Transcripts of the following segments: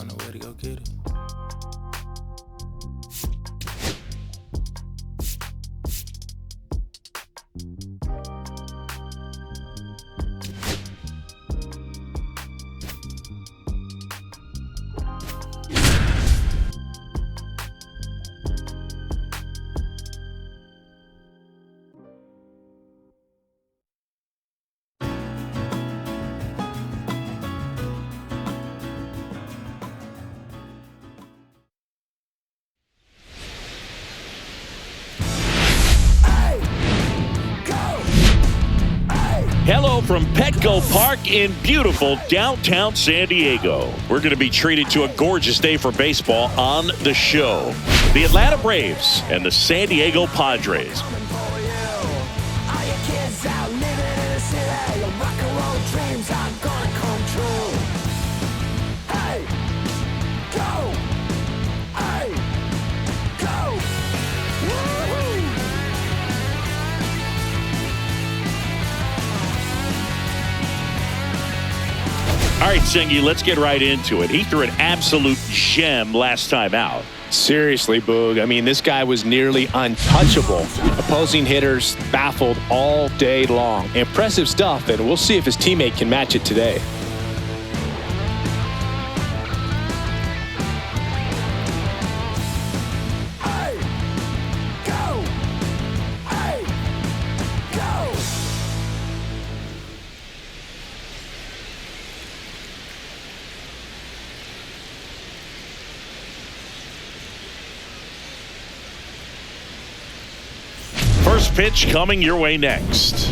on the way to go get it. Hello from Petco Park in beautiful downtown San Diego. We're going to be treated to a gorgeous day for baseball on the show. The Atlanta Braves and the San Diego Padres. All right, Sengi, let's get right into it. He threw an absolute gem last time out. Seriously, Boog. I mean, this guy was nearly untouchable. Opposing hitters baffled all day long. Impressive stuff, and we'll see if his teammate can match it today. First pitch coming your way next.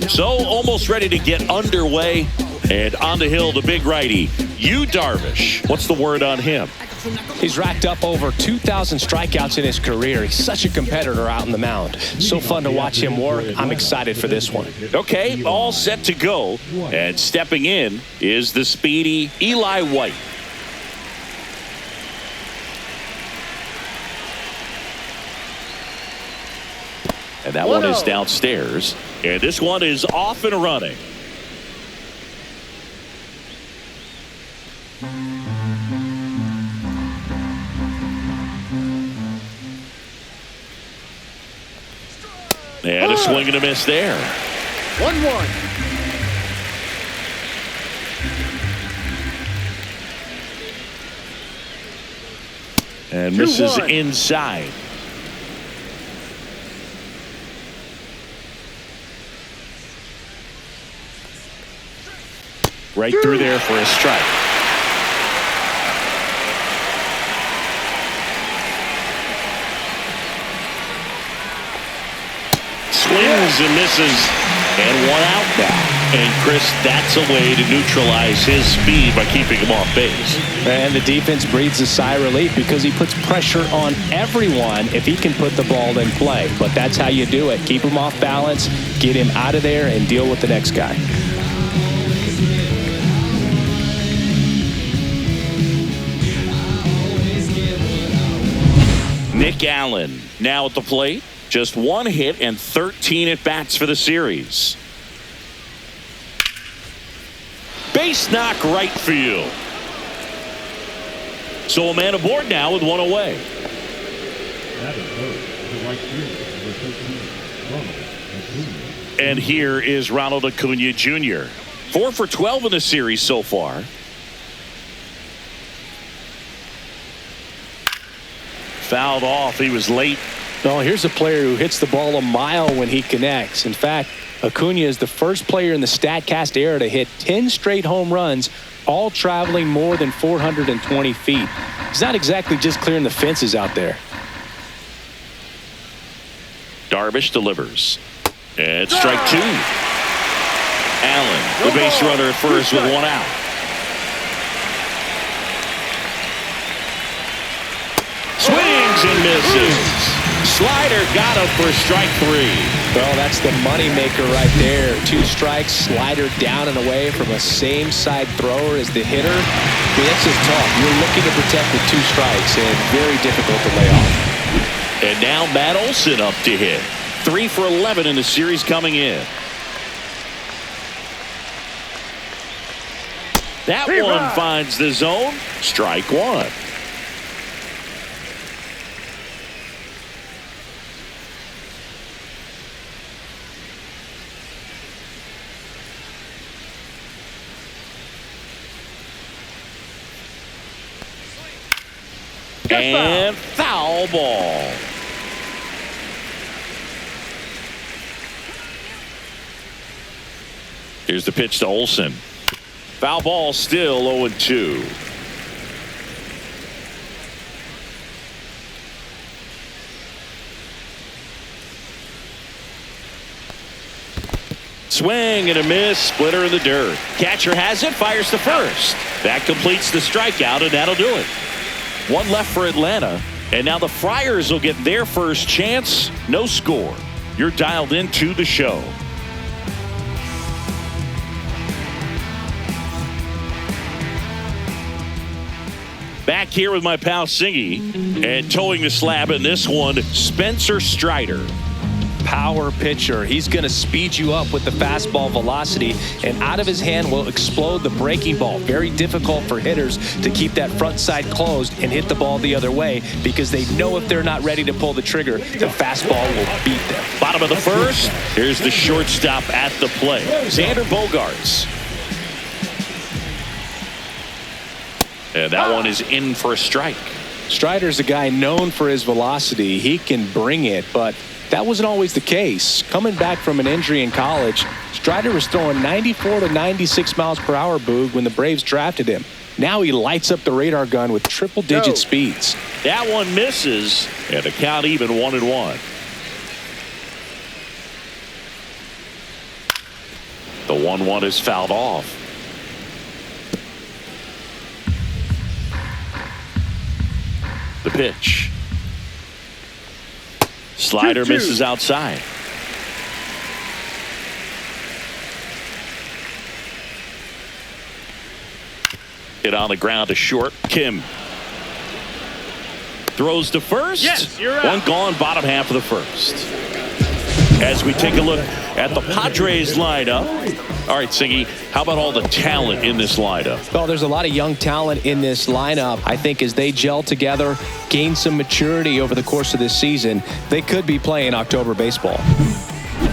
So almost ready to get underway. And on the hill, the big righty, Darvish. What's the word on him? He's racked up over 2,000 strikeouts in his career. He's such a competitor out on the mound. So fun to watch him work. I'm excited for this one. Okay, all set to go. And stepping in is the speedy Eli White. And that one is downstairs. And this one is off and running. And a swing and a miss there. 1-1. And misses inside. Right through there for a strike. Swings and misses, and one out now. And Chris, that's a way to neutralize his speed by keeping him off base. And the defense breathes a sigh of relief because he puts pressure on everyone if he can put the ball in play. But that's how you do it. Keep him off balance, get him out of there, and deal with the next guy. Nick Allen now at the plate. Just one hit and 13 at-bats for the series. Base knock right field. So a man aboard now with one away. And here is Ronald Acuna Jr. 4 for 12 in the series so far. Fouled off. He was late. No, here's a player who hits the ball a mile when he connects. In fact, Acuna is the first player in the StatCast era to hit 10 straight home runs, all traveling more than 420 feet. He's not exactly just clearing the fences out there. Darvish delivers. And strike two. Allen, the base runner at first with one out. Swings and misses. Slider got him for strike three. Well, that's the moneymaker right there. 2 strikes, slider down and away from a same side thrower as the hitter. I mean, that's just tough. You're looking to protect with 2 strikes and very difficult to lay off. And now Matt Olson up to hit. 3 for 11 in the series coming in. That one finds the zone. Strike one. And foul ball. Here's the pitch to Olsen. Foul ball, still 0-2. Swing and a miss, splitter in the dirt. Catcher has it, fires to first. That completes the strikeout, and that'll do it. One left for Atlanta, and now the Friars will get their first chance. No score. You're dialed into the show. Back here with my pal Singy, and towing the slab in this one, Spencer Strider. Power pitcher. He's going to speed you up with the fastball velocity, and out of his hand will explode the breaking ball. Very difficult for hitters to keep that front side closed and hit the ball the other way, because they know if they're not ready to pull the trigger, the fastball will beat them. Bottom of the first. Here's the shortstop at the plate, Xander Bogaerts. And that one is in for a strike. Strider's a guy known for his velocity. He can bring it, but that wasn't always the case. Coming back from an injury in college, Strider was throwing 94 to 96 miles per hour, Boog, when the Braves drafted him. Now he lights up the radar gun with triple-digit speeds. That one misses, and the count even 1-1. The 1-1 is fouled off. The pitch. Slider misses outside. Hit on the ground to short. Kim throws to first. Yes, you're out. One gone, bottom half of the first. As we take a look at the Padres lineup. All right, Singy, how about all the talent in this lineup? Well, there's a lot of young talent in this lineup. I think as they gel together, gain some maturity over the course of this season, they could be playing October baseball.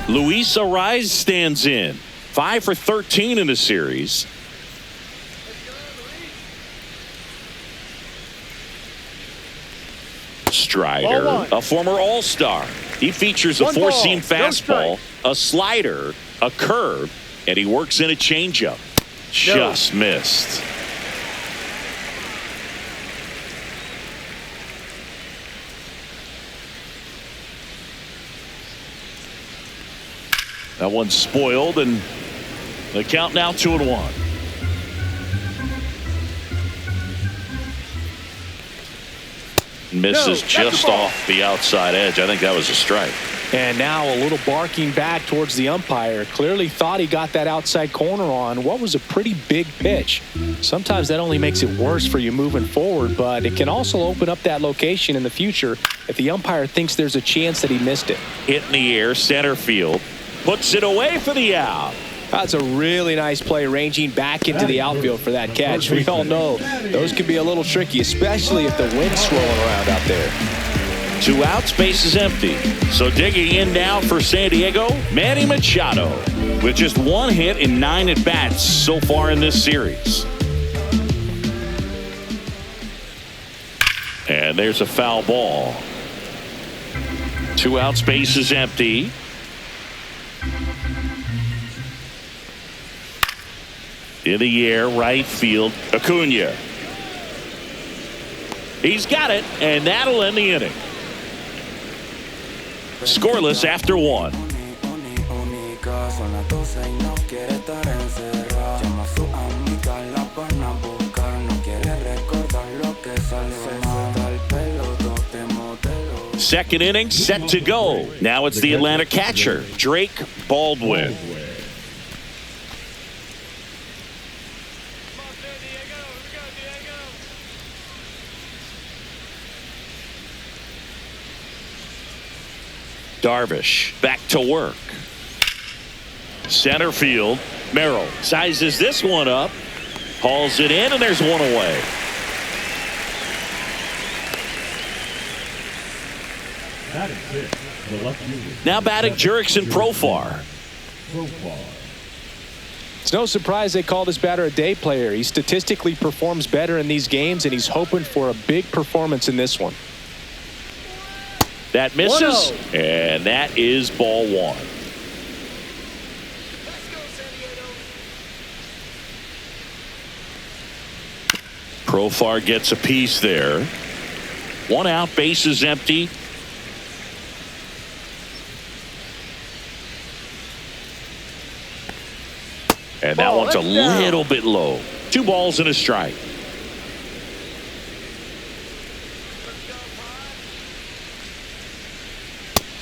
Luis Arraez stands in. 5 for 13 in the series. Strider, a former All-Star. He features a four-seam fastball, a slider, a curve, and he works in a changeup. Just missed. That one's spoiled, and the count now 2-1. Misses just off the outside edge. I think that was a strike. And now a little barking back towards the umpire. Clearly thought he got that outside corner on what was a pretty big pitch. Sometimes that only makes it worse for you moving forward, but it can also open up that location in the future if the umpire thinks there's a chance that he missed it. Hit in the air, center field. Puts it away for the out. That's a really nice play, ranging back into the outfield for that catch. We all know those can be a little tricky, especially if the wind's swirling around out there. 2 outs, base is empty. So digging in now for San Diego, Manny Machado, with just 1 hit in 9 at-bats so far in this series. And there's a foul ball. 2 outs, base is empty. In the air, right field, Acuna. He's got it, and that'll end the inning. Scoreless after 1. Second inning set to go. Now it's the Atlanta catcher, Drake Baldwin. Darvish back to work. Center field. Merrill sizes this one up. Hauls it in, and there's one away. Now batting Jurickson Profar. It's no surprise they call this batter a day player. He statistically performs better in these games, and he's hoping for a big performance in this one. That misses, and that is ball one. Profar gets a piece there. One out, bases empty. And that one's a little bit low. 2 balls and a strike.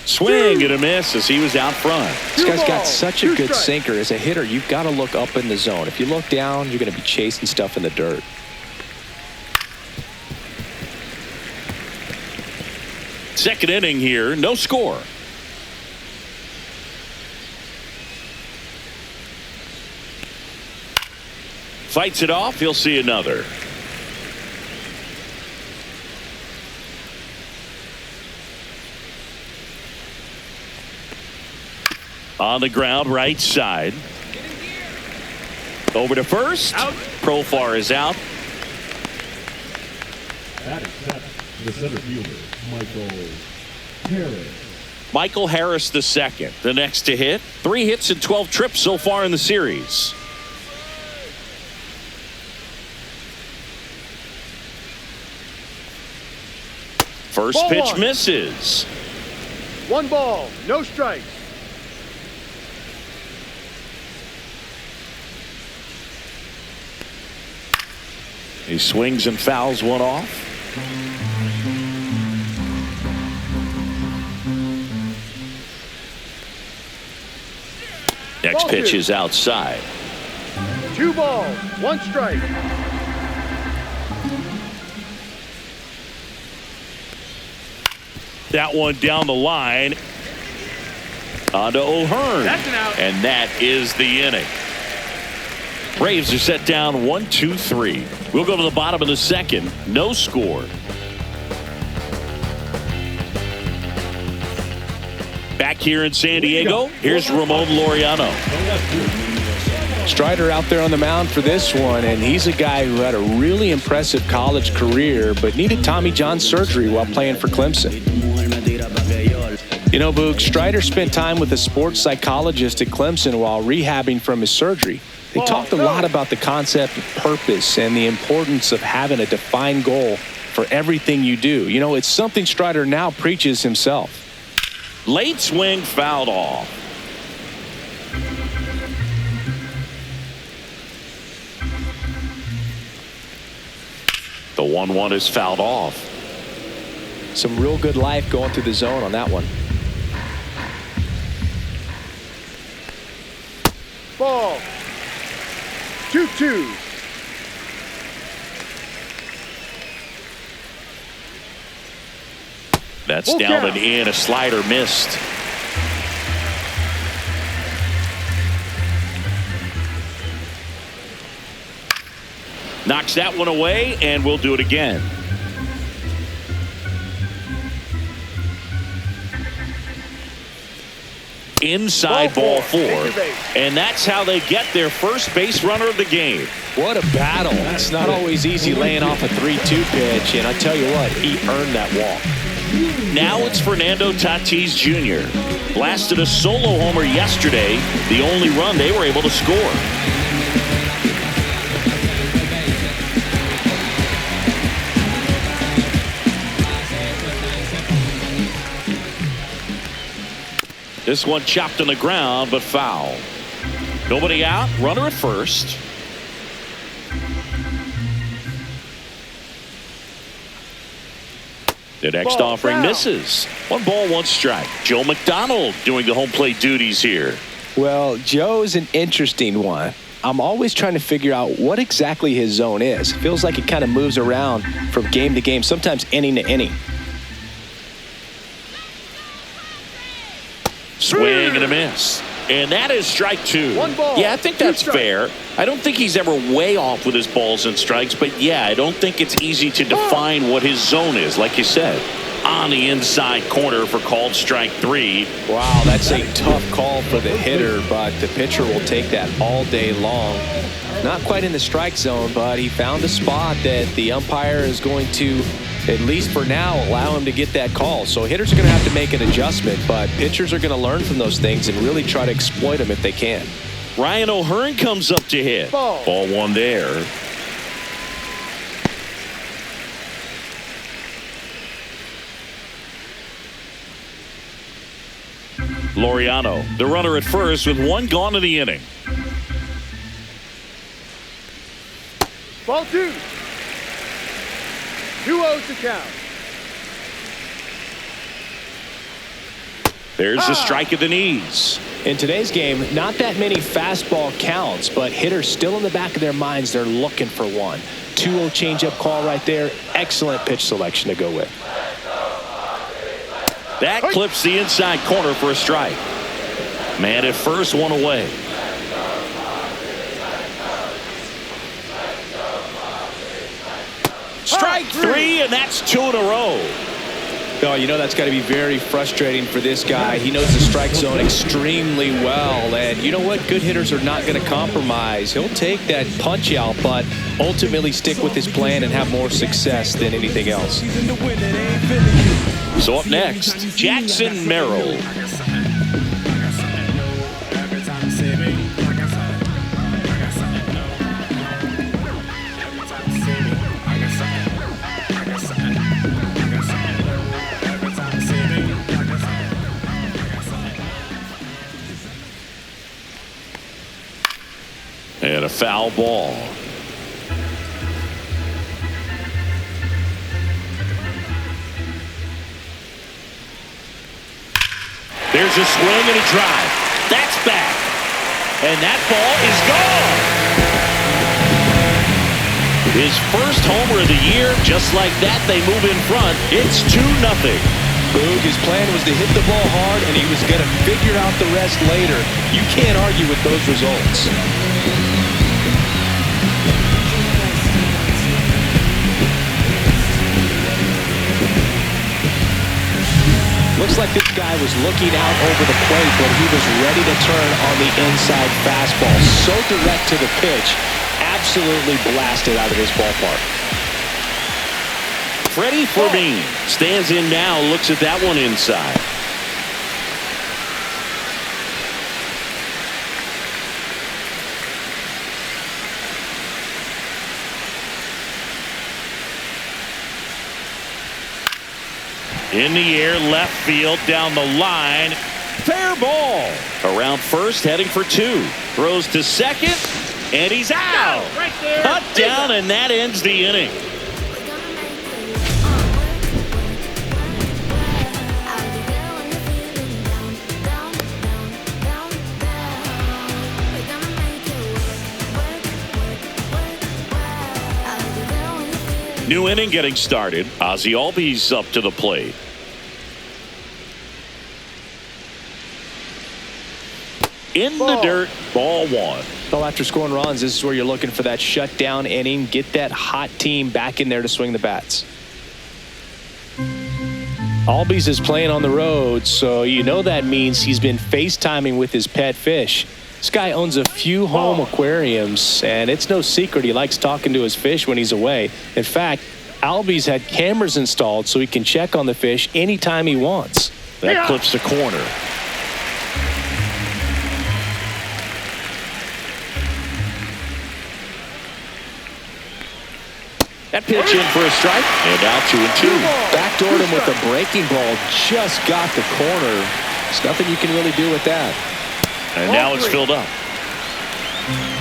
Swing and a miss as he was out front. This guy's got such a good sinker. As a hitter, you've got to look up in the zone. If you look down, you're going to be chasing stuff in the dirt. Second inning here, no score. Fights it off. He'll see another. On the ground, right side. Over to first. Out. Profar is out. That is the center fielder, Michael Harris. Michael Harris the second, the next to hit. 3 hits and 12 trips so far in the series. First pitch misses. 1 ball, no strikes. He swings and fouls one off. Next pitch is outside. 2 balls, 1 strike. That one down the line. On to O'Hearn. That's an out. And that is the inning. Braves are set down 1-2-3. We'll go to the bottom of the second. No score. Back here in San Diego, here's Ramon Laureano. Strider out there on the mound for this one, and he's a guy who had a really impressive college career but needed Tommy John surgery while playing for Clemson. You know, Boog, Strider spent time with a sports psychologist at Clemson while rehabbing from his surgery. They talked a lot about the concept of purpose and the importance of having a defined goal for everything you do. You know, it's something Strider now preaches himself. Late swing fouled off. The 1-1 is fouled off. Some real good life going through the zone on that one. Ball. 2-2. That's down and in. A slider missed. Knocks that one away, and we'll do it again. Inside ball 4, and that's how they get their first base runner of the game. What a battle. It's not always easy laying off a 3-2 pitch, and I tell you what, he earned that walk. Now it's Fernando Tatis Jr. Blasted a solo homer yesterday, the only run they were able to score. This one chopped on the ground, but foul. Nobody out, runner at first. The next offering misses. 1 ball, 1 strike. Joe McDonald doing the home plate duties here. Well, Joe's an interesting one. I'm always trying to figure out what exactly his zone is. It feels like it kind of moves around from game to game, sometimes inning to inning. Swing and a miss. And that is strike two. One ball, yeah, I think two that's strikes. fair. I don't think he's ever way off with his balls and strikes, but yeah, I don't think it's easy to define what his zone is, like you said. On the inside corner for called strike three. Wow, that's a tough call for the hitter, but the pitcher will take that all day long. Not quite in the strike zone, but he found a spot that the umpire is going to, at least for now, allow him to get that call. So hitters are going to have to make an adjustment, but pitchers are going to learn from those things and really try to exploit them if they can. Ryan O'Hearn comes up to hit. Ball one there. Laureano, the runner at first with one gone in the inning. Ball two. 2-0 to count. There's a strike at the knees. In today's game, not that many fastball counts, but hitters still in the back of their minds, they're looking for one. 2-0 changeup call right there. Excellent pitch selection to go with. That clips the inside corner for a strike. Man at first, one away. Strike three, and that's two in a row. Oh, you know that's got to be very frustrating for this guy. He knows the strike zone extremely well, and you know what? Good hitters are not going to compromise. He'll take that punch out, but ultimately stick with his plan and have more success than anything else. So up next, Jackson Merrill. And a foul ball. There's a swing and a drive. That's back. And that ball is gone. His first homer of the year. Just like that, they move in front. It's 2-0. Boog, his plan was to hit the ball hard, and he was going to figure out the rest later. You can't argue with those results. Looks like this guy was looking out over the plate when he was ready to turn on the inside fastball. So direct to the pitch. Absolutely blasted out of this ballpark. Freddie Fermin stands in now, looks at that one inside. In the air, left field, down the line. Fair ball. Around first, heading for two. Throws to second, and he's out. Right there. Cut down, and that ends the inning. New inning getting started. Ozzie Albies up to the plate. In the dirt, ball one. Well, after scoring runs, this is where you're looking for that shutdown inning. Get that hot team back in there to swing the bats. Albies is playing on the road, so you know that means he's been FaceTiming with his pet fish. This guy owns a few home aquariums, and it's no secret he likes talking to his fish when he's away. In fact, Albies had cameras installed so he can check on the fish anytime he wants. That clips the corner. That pitch in for a strike, and now 2-2. Backdoored him with a breaking ball, just got the corner. There's nothing you can really do with that. And now it's filled up.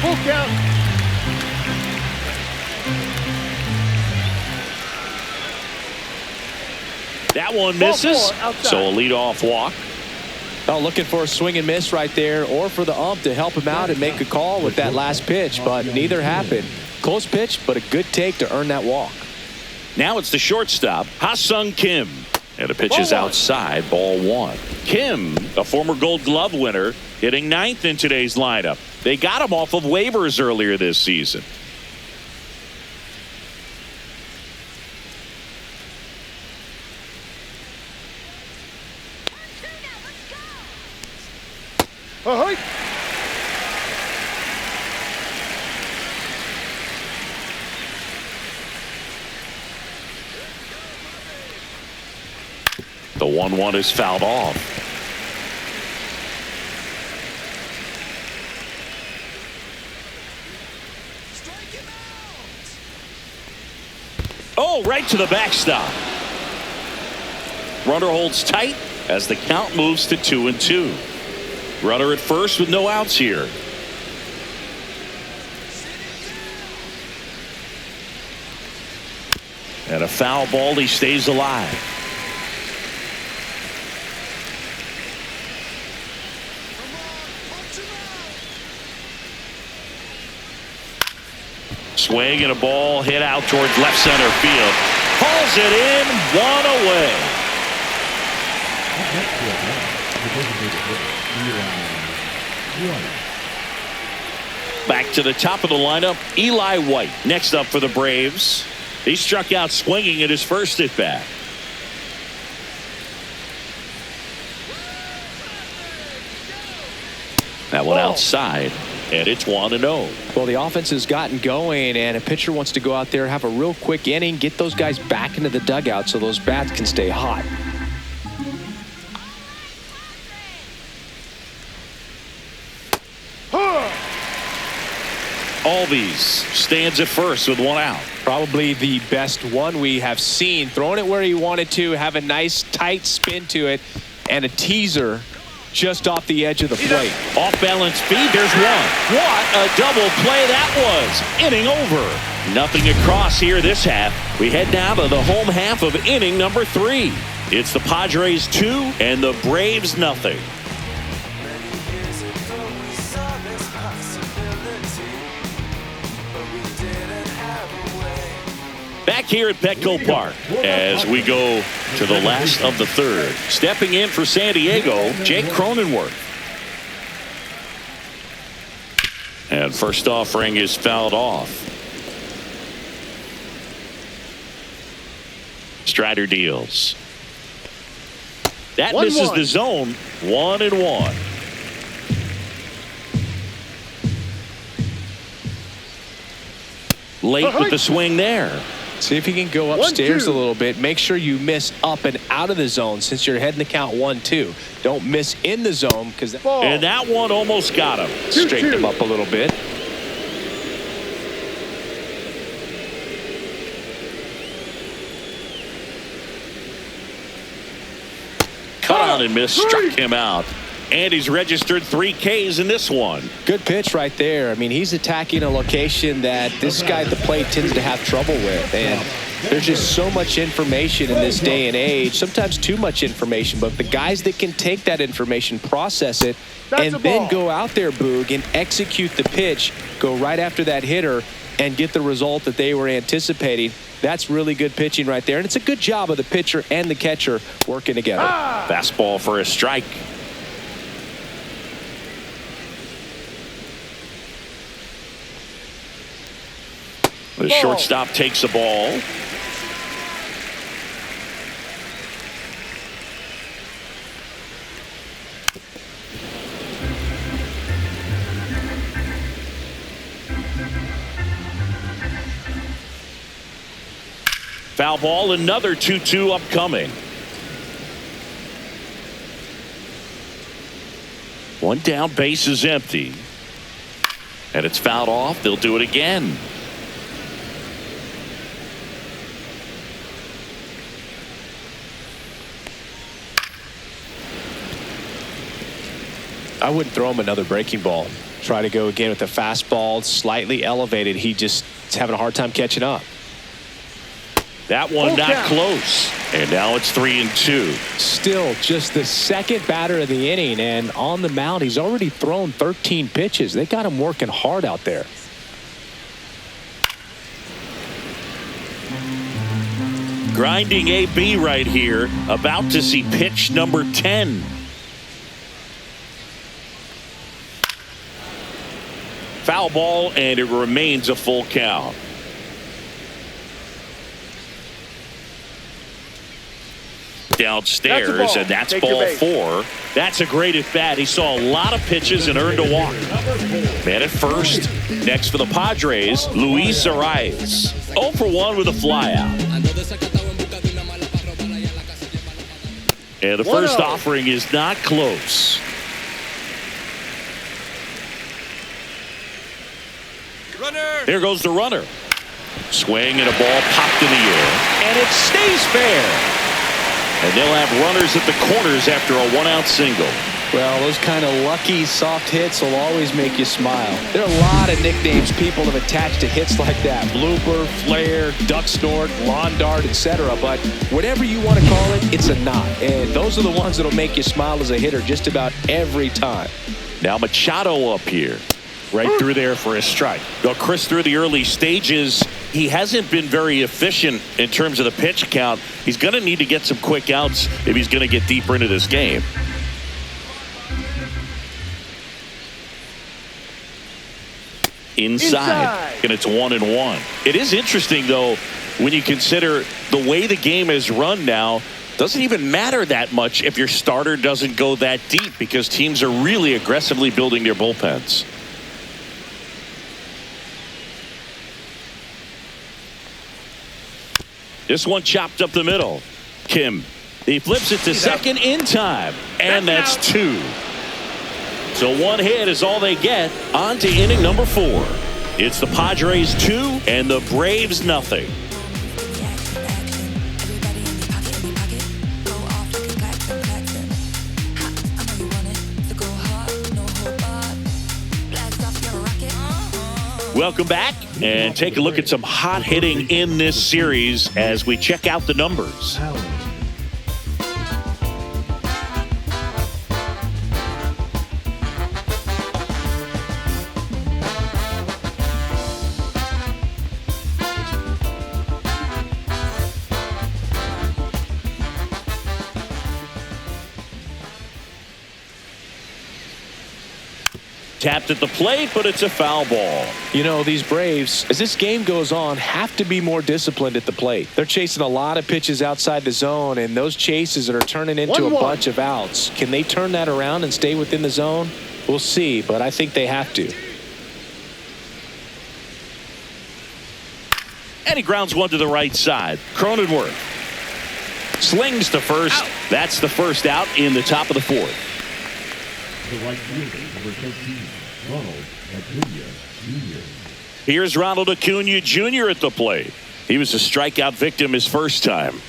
Full count. That one misses, so a leadoff walk. Oh, looking for a swing and miss right there, or for the ump to help him out and make a call with that last pitch, but neither happened. Close pitch, but a good take to earn that walk. Now it's the shortstop, Ha-Sung Kim. And the pitch is outside, ball one. Kim, a former Gold Glove winner, hitting ninth in today's lineup. They got him off of waivers earlier this season. Ahoy! The 1-1 is fouled off. Oh, right to the backstop. Runner holds tight as the count moves to 2-2. Runner at first with no outs here. And a foul ball. He stays alive. Swing and a ball hit out towards left center field. Hauls it in, one away. Back to the top of the lineup, Eli White. Next up for the Braves. He struck out swinging at his first at bat. That one outside, and it's 1-0. Well, the offense has gotten going, and a pitcher wants to go out there, have a real quick inning, get those guys back into the dugout so those bats can stay hot. Albies stands at first with one out. Probably the best one we have seen. Throwing it where he wanted to, have a nice tight spin to it, and a teaser just off the edge of the plate. Off balance speed, there's one. What a double play that was. Inning over. Nothing across here this half. We head down to the home half of inning number 3. It's the Padres 2 and the Braves nothing. Back here at Petco Park as we go to the last of the third. Stepping in for San Diego, Jake Cronenworth. And first offering is fouled off. Strider deals. That misses the zone. 1-1. Late with the swing there. See if you can go upstairs a little bit. Make sure you miss up and out of the zone since you're heading the count 1-2. Don't miss in the zone because and that one almost got him. Straightened him up a little bit. Cut on and miss, struck him out. And he's registered 3 Ks in this one. Good pitch right there. I mean, he's attacking a location that this guy at the plate tends to have trouble with. And there's just so much information in this day and age, sometimes too much information. But the guys that can take that information, process it, and then go out there, Boog, and execute the pitch, go right after that hitter, and get the result that they were anticipating. That's really good pitching right there. And it's a good job of the pitcher and the catcher working together. Fastball for a strike. The shortstop takes the ball. Foul ball, another 2-2 upcoming. One down, base is empty. And it's fouled off. They'll do it again. I wouldn't throw him another breaking ball. Try to go again with the fastball, slightly elevated. He just is having a hard time catching up. That one not close. And now it's 3-2. Still just the second batter of the inning, and on the mound, he's already thrown 13 pitches. They got him working hard out there. Grinding AB right here, about to see pitch number 10. Foul ball, and it remains a full count. Downstairs, and that's ball 4. That's a great at bat. He saw a lot of pitches and earned a walk. Man at first. Next for the Padres, Luis Arias. 0 for 1 with a flyout. And the first offering is not close. Runner. There goes the runner. Swing and a ball popped in the air. And it stays fair. And they'll have runners at the corners after a 1-out single. Well, those kind of lucky soft hits will always make you smile. There are a lot of nicknames people have attached to hits like that. Blooper, flare, duck snort, lawn dart, etc. But whatever you want to call it, it's a knot. And those are the ones that'll make you smile as a hitter just about every time. Now Machado up here. Right through there for a strike. Well, Chris, through the early stages, he hasn't been very efficient in terms of the pitch count. He's going to need to get some quick outs if he's going to get deeper into this game. Inside. And it's 1-1. It is interesting, though, when you consider the way the game is run now. Doesn't even matter that much if your starter doesn't go that deep because teams are really aggressively building their bullpens. This one chopped up the middle. Kim, he flips it to second in time, and that's 2. So 1 hit is all they get. On to inning number 4. It's the Padres 2 and the Braves nothing. Welcome back, and take a look at some hot hitting in this series as we check out the numbers. Tapped at the plate, but it's a foul ball. You know, these Braves, as this game goes on, have to be more disciplined at the plate. They're chasing a lot of pitches outside the zone, and those chases that are turning into a bunch of outs. Can they turn that around and stay within the zone? We'll see, but I think they have to. And he grounds one to the right side. Cronenworth slings to first. Out. That's the first out in the top of the 4th. The right fielder, number 13, Ronald Acuna Jr. Here's Ronald Acuna Jr. at the plate. He was a strikeout victim his first time.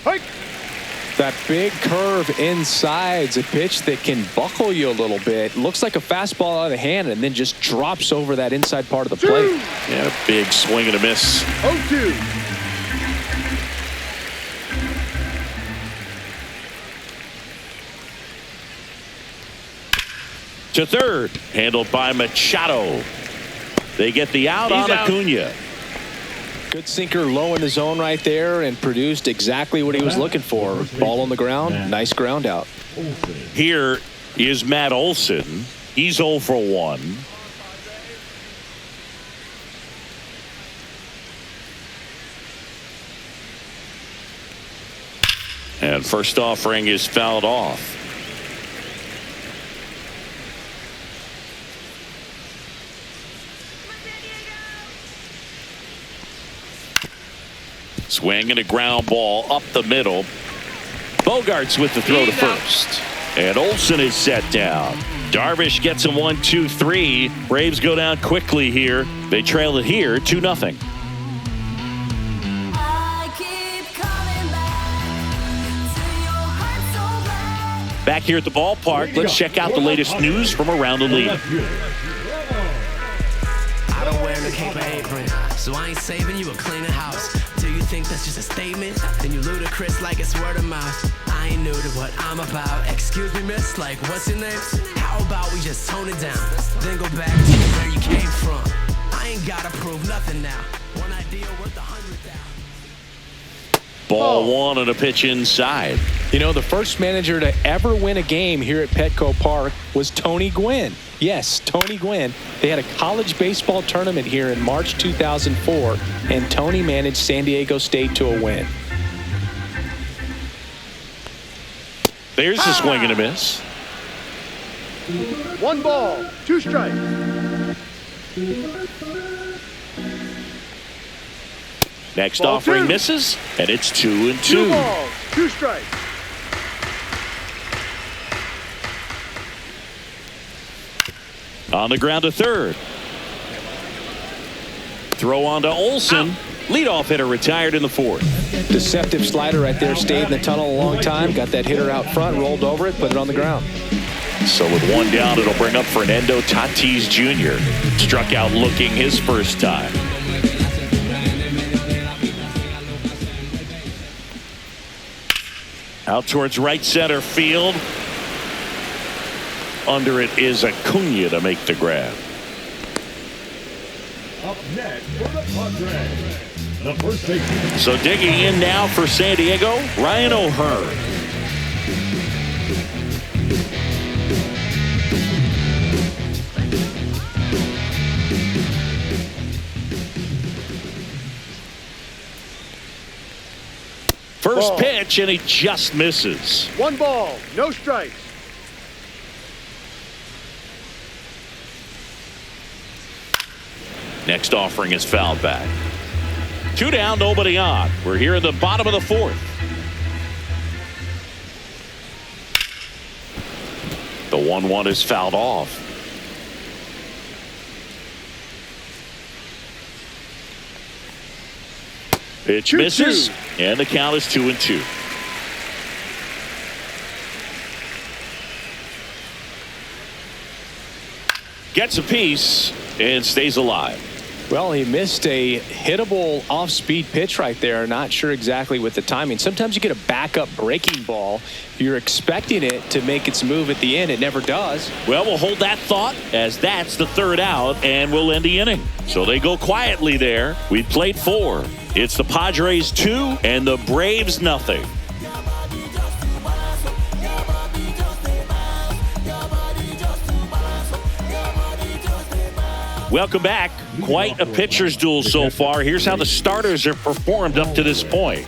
Hike. That big curve inside's a pitch that can buckle you a little bit. Looks like a fastball out of the hand and then just drops over that inside part of the plate. Yeah, a big swing and a miss. 0-2. To third, handled by Machado. They get the out on Acuna. Good sinker low in the zone right there and produced exactly what he was looking for. Ball on the ground, nice ground out. Here is Matt Olson. He's 0 for 1. And first offering is fouled off. Swing and a ground ball up the middle. Bogarts with the throw to first. And Olson is set down. Darvish gets him 1-2-3. Braves go down quickly here. They trail it here 2-0. Back here at the ballpark, let's check out the latest news from around the league. I don't wear the cape or apron, so I ain't saving you a cleaner house. Do you think that's just a statement? Then you ludicrous like it's word of mouth. I ain't new to what I'm about. Excuse me, miss, like what's your name? How about we just tone it down, then go back to where you came from? I ain't gotta prove nothing now. One idea worth 100,000. Ball one on a pitch inside. You know, the first manager to ever win a game here at Petco Park was Tony Gwynn. Yes, Tony Gwynn. They had a college baseball tournament here in March 2004, and Tony managed San Diego State to a win. There's a swing and a miss. 1 ball, 2 strikes. Next Ball offering 2. misses, and it's 2-2. 2 balls, 2 strikes. On the ground to third. Throw on to Olsen. Leadoff hitter retired in the fourth. Deceptive slider right there. Stayed in the tunnel a long time. Got that hitter out front, rolled over it, put it on the ground. So with one down, it'll bring up Fernando Tatis Jr. Struck out looking his first time. Out towards right center field. Under it is Acuna to make the grab. Up next for the Padres, the first baseman. So digging in now for San Diego, Ryan O'Hearn. First Ball. pitch, and he just misses. 1 ball, no strikes. Next offering is fouled back. 2 down, nobody on. We're here in the bottom of the fourth. The 1-1 is fouled off. Pitch 2-2. misses, and the count is 2-2. Gets a piece and stays alive. Well, he missed a hittable off-speed pitch right there. Not sure exactly with the timing. Sometimes you get a backup breaking ball. You're expecting it to make its move at the end. It never does. Well, we'll hold that thought as that's the third out, and we'll end the inning. So they go quietly there. We played 4. It's the Padres 2 and the Braves nothing. Welcome back. Quite a pitcher's duel so far. Here's how the starters have performed up to this point.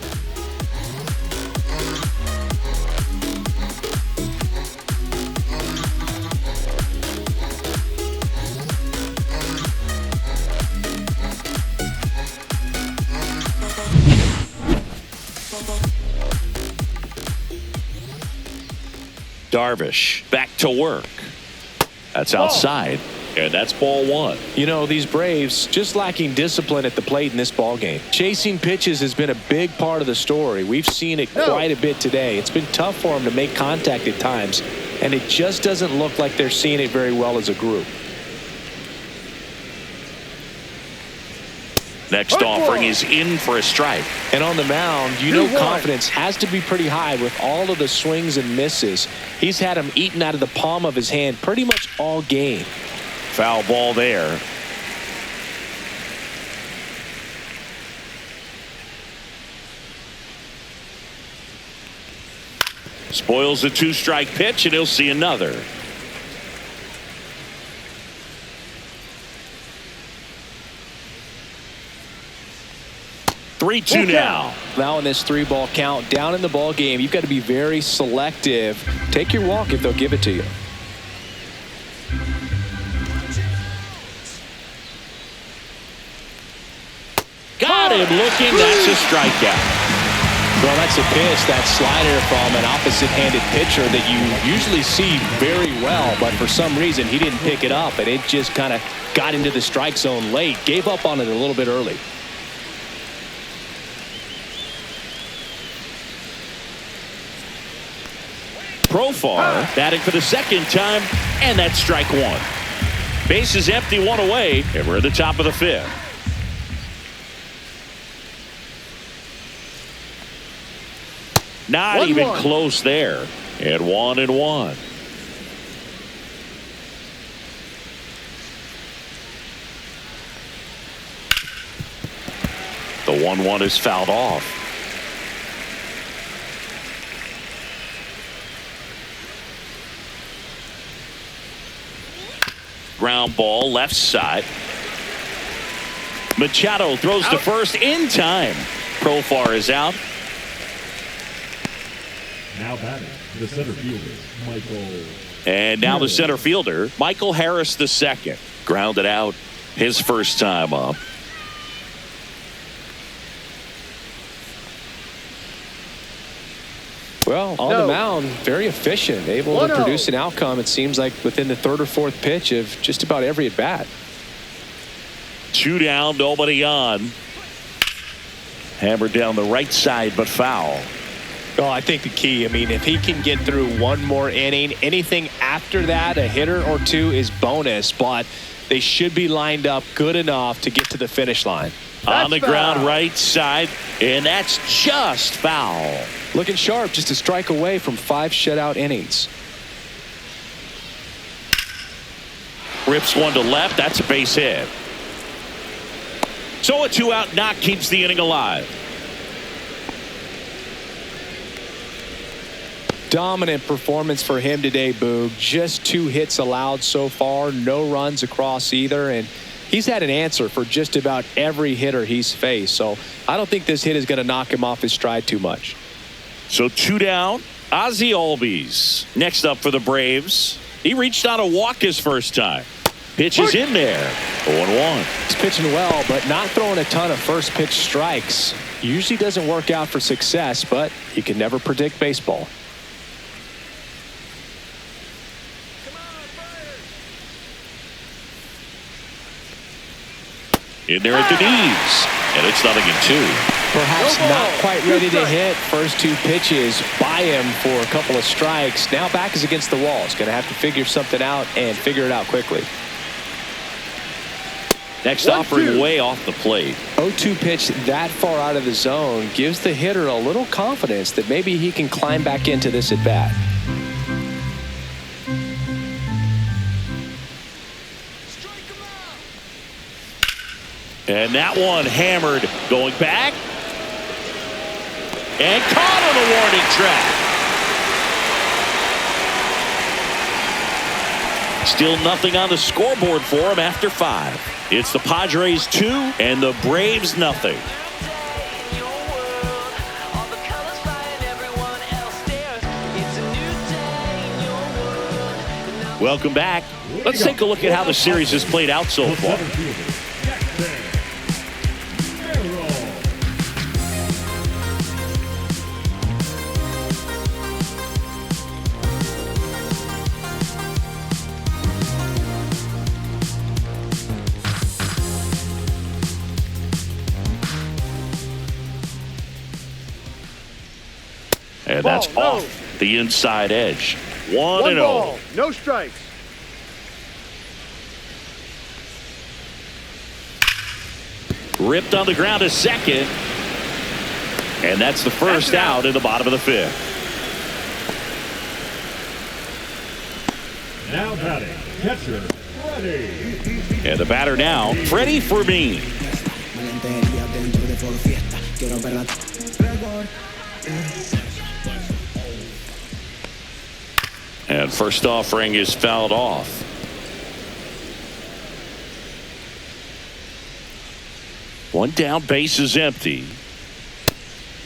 Darvish back to work. That's outside. And that's ball 1. You know, these Braves just lacking discipline at the plate in this ball game. Chasing pitches has been a big part of the story. We've seen it quite a bit today. It's been tough for them to make contact at times, and it just doesn't look like they're seeing it very well as a group. Next offering is in for a strike. And on the mound, you know confidence has to be pretty high with all of the swings and misses. He's had them eaten out of the palm of his hand pretty much all game. Foul ball there. Spoils the 2-strike pitch, and he'll see another. Three-two now. Now in this 3-ball count, down in the ball game, you've got to be very selective. Take your walk if they'll give it to you. Got him looking. That's a strikeout. Well, that's a pitch, that slider from an opposite-handed pitcher that you usually see very well, but for some reason he didn't pick it up, and it just kind of got into the strike zone late. Gave up on it a little bit early. Profar batting for the second time, and that's strike 1. Base is empty, 1 away, and we're at the top of the 5th. Not even close there. And 1-1. The 1-1 is fouled off. Ground ball left side. Machado throws to first in time. Profar is out. Now batting, the center fielder, Michael. And now the center fielder, Michael Harris II. Grounded out his first time up. Well, on the mound, very efficient, able to produce an outcome, it seems like, within the third or fourth pitch of just about every at-bat. 2 down, nobody on. Hammered down the right side, but foul. Oh, I think the key, I mean, if he can get through one more inning, anything after that, a hitter or two is bonus, but they should be lined up good enough to get to the finish line. On the ground right side, and that's just foul. Looking sharp, just a strike away from 5 shutout innings. Rips one to left, that's a base hit. So a 2-out knock keeps the inning alive. Dominant performance for him today, Boog. Just 2 hits allowed so far, no runs across either, and he's had an answer for just about every hitter he's faced. So I don't think this hit is going to knock him off his stride too much. So 2 down. Ozzie Albies next up for the Braves. He reached out a walk his first time. Pitch is in there. 0-1. He's pitching well, but not throwing a ton of first pitch strikes. Usually doesn't work out for success, but you can never predict baseball. In there at the knees, and it's 0-2. Perhaps not quite ready to hit. First 2 pitches by him for a couple of strikes. Now back is against the wall. He's going to have to figure something out and figure it out quickly. Next offering way off the plate. 0-2 pitch that far out of the zone gives the hitter a little confidence that maybe he can climb back into this at bat. And that one hammered, going back. And caught on the warning track. Still nothing on the scoreboard for him after 5. It's the Padres 2 and the Braves nothing. Welcome back. Let's take a look at how the series has played out so far. And that's off the inside edge. 1-0. No strikes. Ripped on the ground to second. And that's the first out in the bottom of the 5th. Now batting, catcher, Freddie. And the batter now, Freddie Fermin. And first offering is fouled off. One down, base is empty.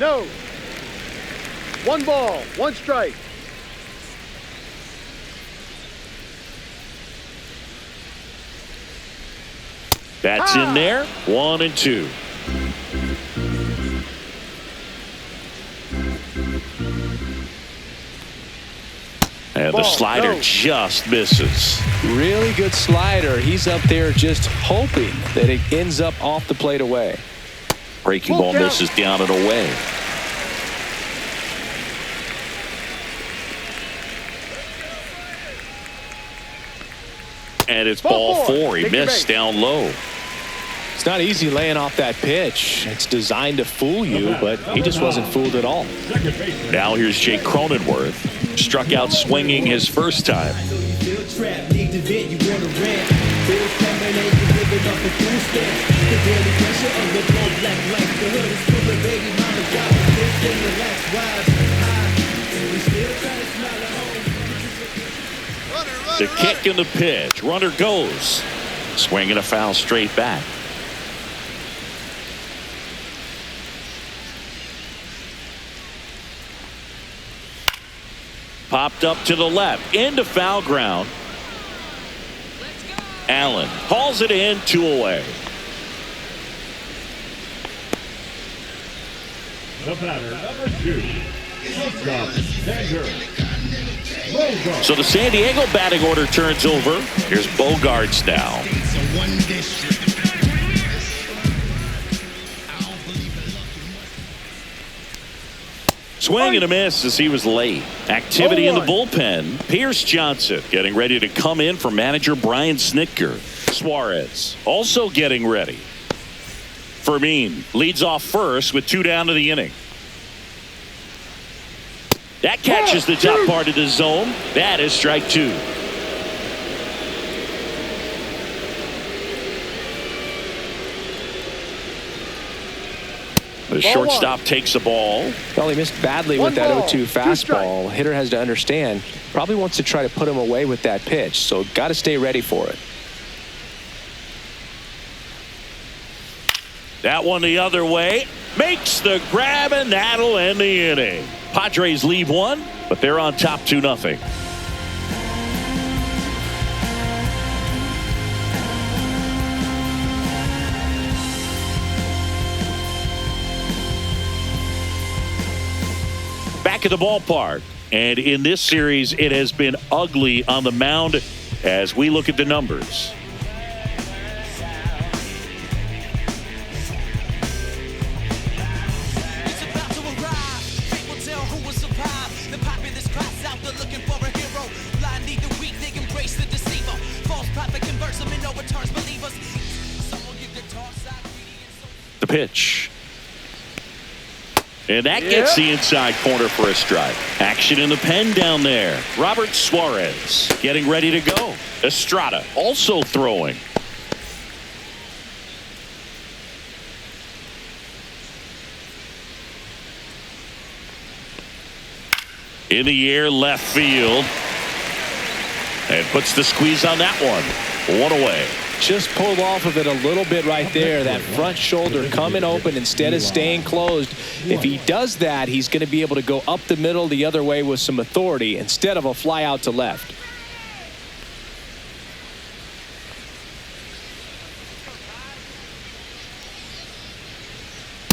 No. 1 ball, 1 strike. That's in there. 1-2. And the slider just misses. Really good slider. He's up there just hoping that it ends up off the plate away. Breaking ball misses down and away. And it's ball 4. He missed down low. It's not easy laying off that pitch. It's designed to fool you, but he just wasn't fooled at all. Now here's Jake Cronenworth. Struck out swinging his first time. Runner, The kick and the pitch. Runner goes. Swing and a foul straight back. Popped up to the left. Into foul ground. Allen hauls it in, 2 away. The batter, number 2, shortstop, Sander. So the San Diego batting order turns over. Here's Bogaerts now. Swing and a miss as he was late. Activity in the bullpen. Pierce Johnson getting ready to come in for manager Brian Snitker. Suarez also getting ready. Fermin leads off first with 2 down to the inning. That catches the top part of the zone. That is strike 2. The shortstop takes the ball. Well, he missed badly with that 0-2 fastball. Hitter has to understand, probably wants to try to put him away with that pitch, so got to stay ready for it. That one the other way. Makes the grab, and that'll end the inning. Padres leave 1, but they're on top 2-0. Back at the ballpark, and in this series it has been ugly on the mound as we look at the numbers. The pitch. And that gets the inside corner for a strike. Action in the pen down there. Robert Suarez getting ready to go. Estrada also throwing. In the air, left field. And puts the squeeze on that one. 1 away. Just pulled off of it a little bit right there. That front shoulder coming open instead of staying closed. If he does that, he's going to be able to go up the middle the other way with some authority instead of a fly out to left.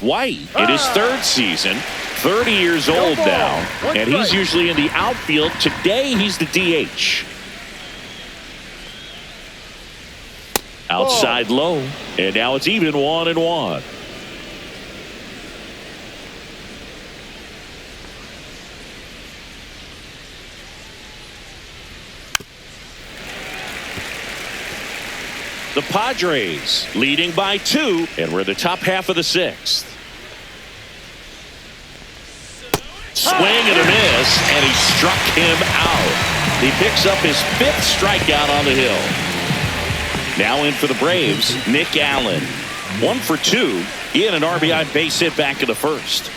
White in his 3rd season, 30 years old now, and he's usually in the outfield. Today he's the DH. Outside low, and now it's even 1-1. The Padres leading by 2, and we're the top half of the 6th. Swing and a miss, and he struck him out. He picks up his 5th strikeout on the hill. Now in for the Braves, Nick Allen. 1 for 2. He had an RBI base hit back in the 1st.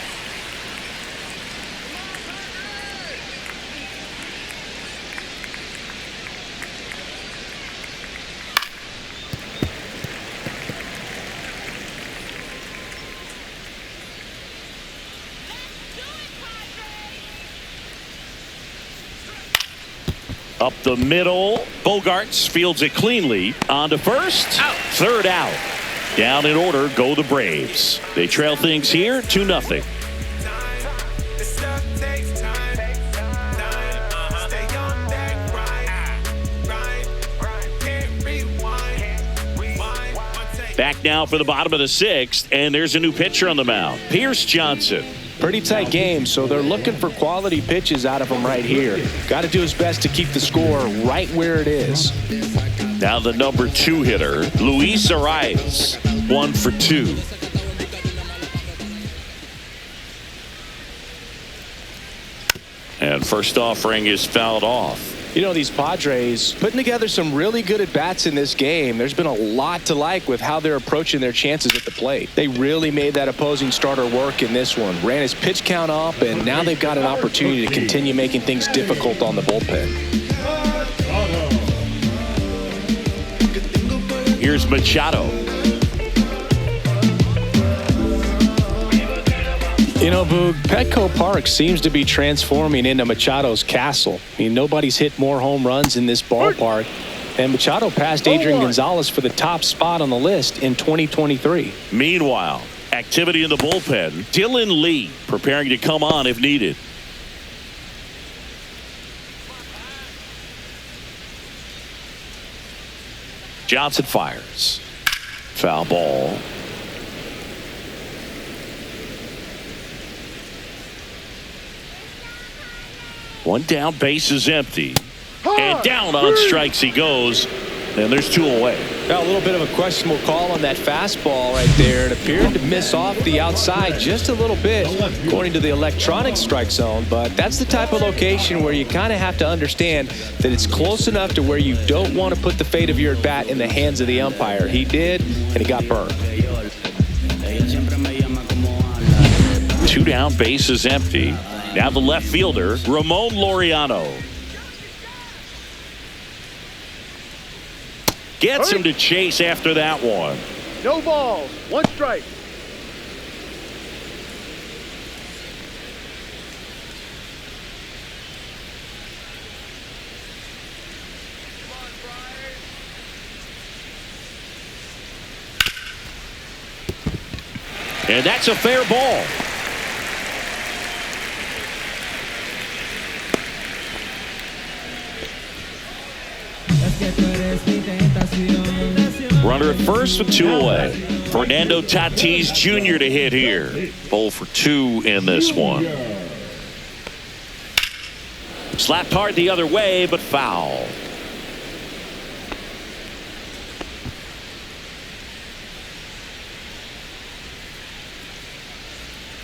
Up the middle, Bogaerts fields it cleanly. On to first. Out. 3rd out. Down in order go the Braves. They trail things here 2-0. Back now for the bottom of the 6th, and there's a new pitcher on the mound. Pierce Johnson. Pretty tight game, so they're looking for quality pitches out of him right here. Got to do his best to keep the score right where it is. Now the number 2 hitter, Luis Arias. 1 for 2. And first offering is fouled off. You know, these Padres putting together some really good at-bats in this game. There's been a lot to like with how they're approaching their chances at the plate. They really made that opposing starter work in this one. Ran his pitch count up, and now they've got an opportunity to continue making things difficult on the bullpen. Here's Machado. You know, Boog, Petco Park seems to be transforming into Machado's castle. I mean, nobody's hit more home runs in this ballpark. And Machado passed Adrian Gonzalez for the top spot on the list in 2023. Meanwhile, activity in the bullpen. Dylan Lee preparing to come on if needed. Johnson fires. Foul ball. One down, base is empty. And down on strikes he goes. And there's 2 away. Now, a little bit of a questionable call on that fastball right there. It appeared to miss off the outside just a little bit, according to the electronic strike zone. But that's the type of location where you kind of have to understand that it's close enough to where you don't want to put the fate of your at-bat in the hands of the umpire. He did, and he got burned. 2 down, base is empty. Now the left fielder, Ramon Laureano. Gets him to chase after that one. No balls. 1 strike. And that's a fair ball. Runner at first with 2 away. Fernando Tatis Jr. to hit here. 0 for 2 in this one. Slapped hard the other way, but foul.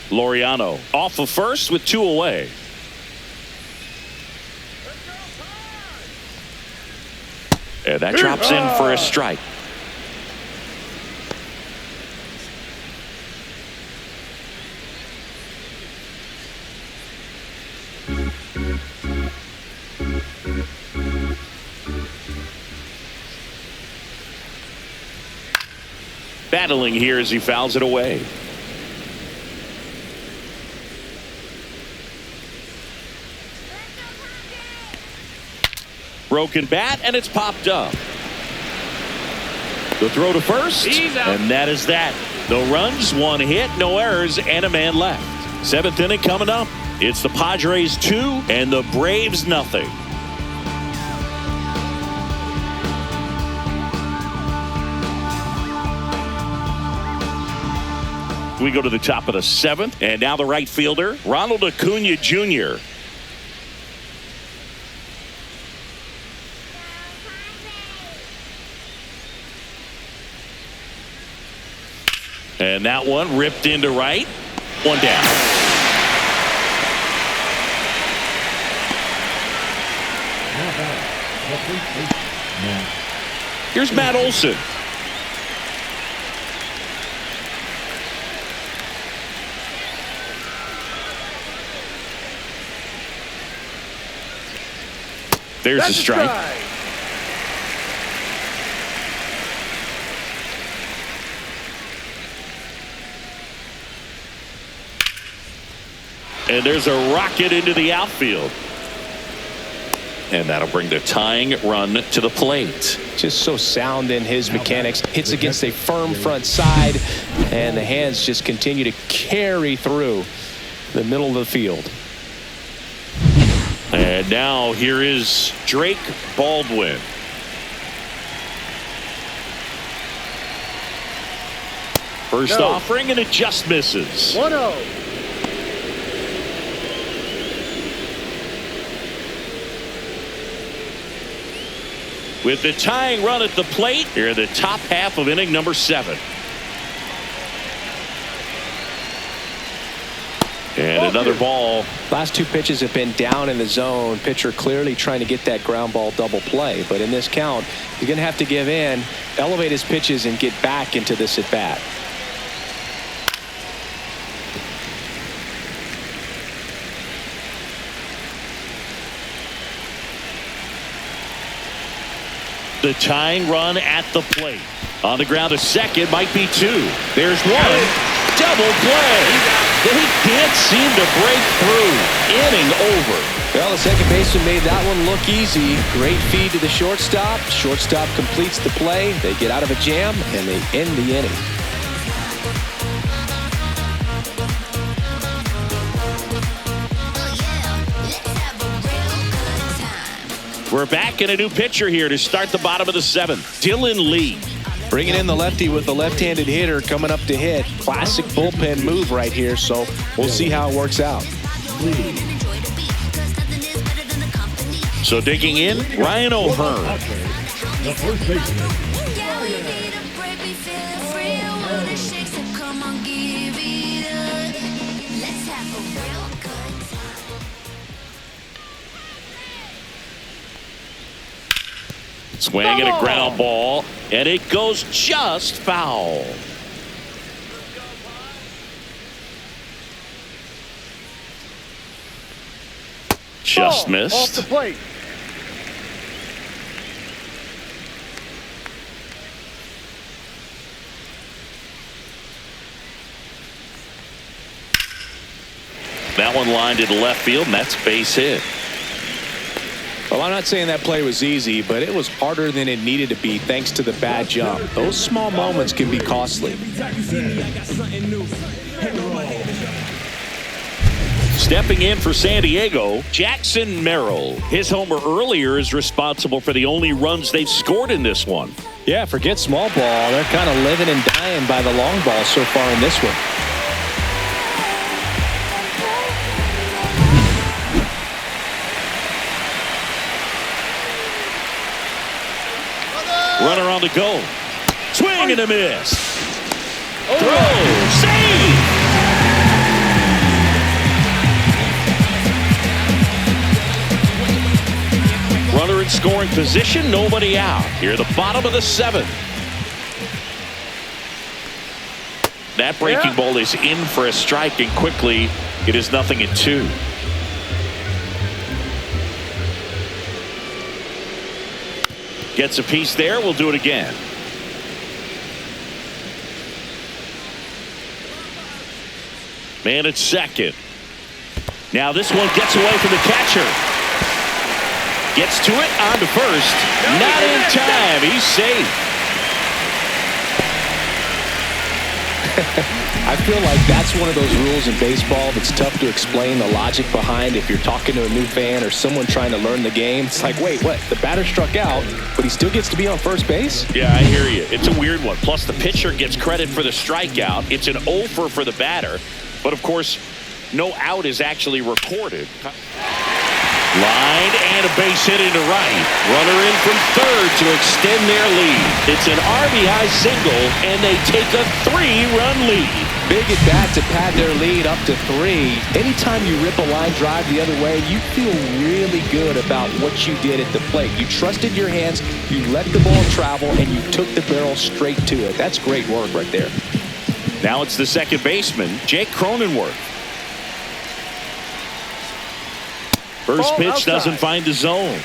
Laureano off of first with 2 away. And that drops in for a strike. Battling here as he fouls it away. Broken bat, and it's popped up. The throw to first, and that is that. No runs, 1 hit, no errors, and a man left. 7th inning coming up. It's the Padres 2 and the Braves nothing. We go to the top of the 7th, and now the right fielder, Ronald Acuna Jr. And that one ripped into right. 1 down. Here's Matt Olson. There's a strike. And there's a rocket into the outfield. And that'll bring the tying run to the plate. Just so sound in his mechanics. Hits against a firm front side, and the hands just continue to carry through the middle of the field. And now here is Drake Baldwin. First offering, and it just misses. 1-0. With the tying run at the plate, here in the top half of inning number 7. And another ball. Last 2 pitches have been down in the zone. Pitcher clearly trying to get that ground ball double play. But in this count, he's going to have to give in, elevate his pitches, and get back into this at bat. The tying run at the plate. On the ground to second, might be two. There's one. Double play. They can't seem to break through. Inning over. Well, the second baseman made that one look easy. Great feed to the shortstop. Shortstop completes the play. They get out of a jam, and they end the inning. We're back in a new pitcher here to start the bottom of the seventh. Dylan Lee. Bringing in the lefty with the left-handed hitter coming up to hit. Classic bullpen move right here, so we'll see how it works out. So digging in, Ryan O'Hearn. The first baseman. Swing and a ground ball, and it goes just foul. Just missed. Off the plate. That one lined into left field, and that's base hit. Well, I'm not saying that play was easy, but it was harder than it needed to be thanks to the bad jump. Those small moments can be costly. Stepping in for San Diego, Jackson Merrill. His homer earlier is responsible for the only runs they've scored in this one. Yeah, forget small ball. They're kind of living and dying by the long ball so far in this one. Runner on the go. Swing and a miss. Throw. Save. Runner in scoring position. Nobody out. Here at the bottom of the seventh. That breaking ball is in for a strike, and quickly it is 0-2. Gets a piece there. We'll do it again. Man at second. Now this one gets away from the catcher. Gets to it on to first. Not in time. He's safe. I feel like that's one of those rules in baseball that's tough to explain the logic behind. If you're talking to a new fan or someone trying to learn the game, it's like, wait, what? The batter struck out, but he still gets to be on first base? Yeah, I hear you. It's a weird one. Plus, the pitcher gets credit for the strikeout. It's an offer for the batter. But, of course, no out is actually recorded. Line and a base hit into right. Runner in from third to extend their lead. It's an RBI single, and they take a 3-run lead. Big at bat to pad their lead up to 3. Anytime you rip a line drive the other way, you feel really good about what you did at the plate. You trusted your hands, you let the ball travel, and you took the barrel straight to it. That's great work right there. Now it's the second baseman, Jake Cronenworth. First pitch doesn't find the zone.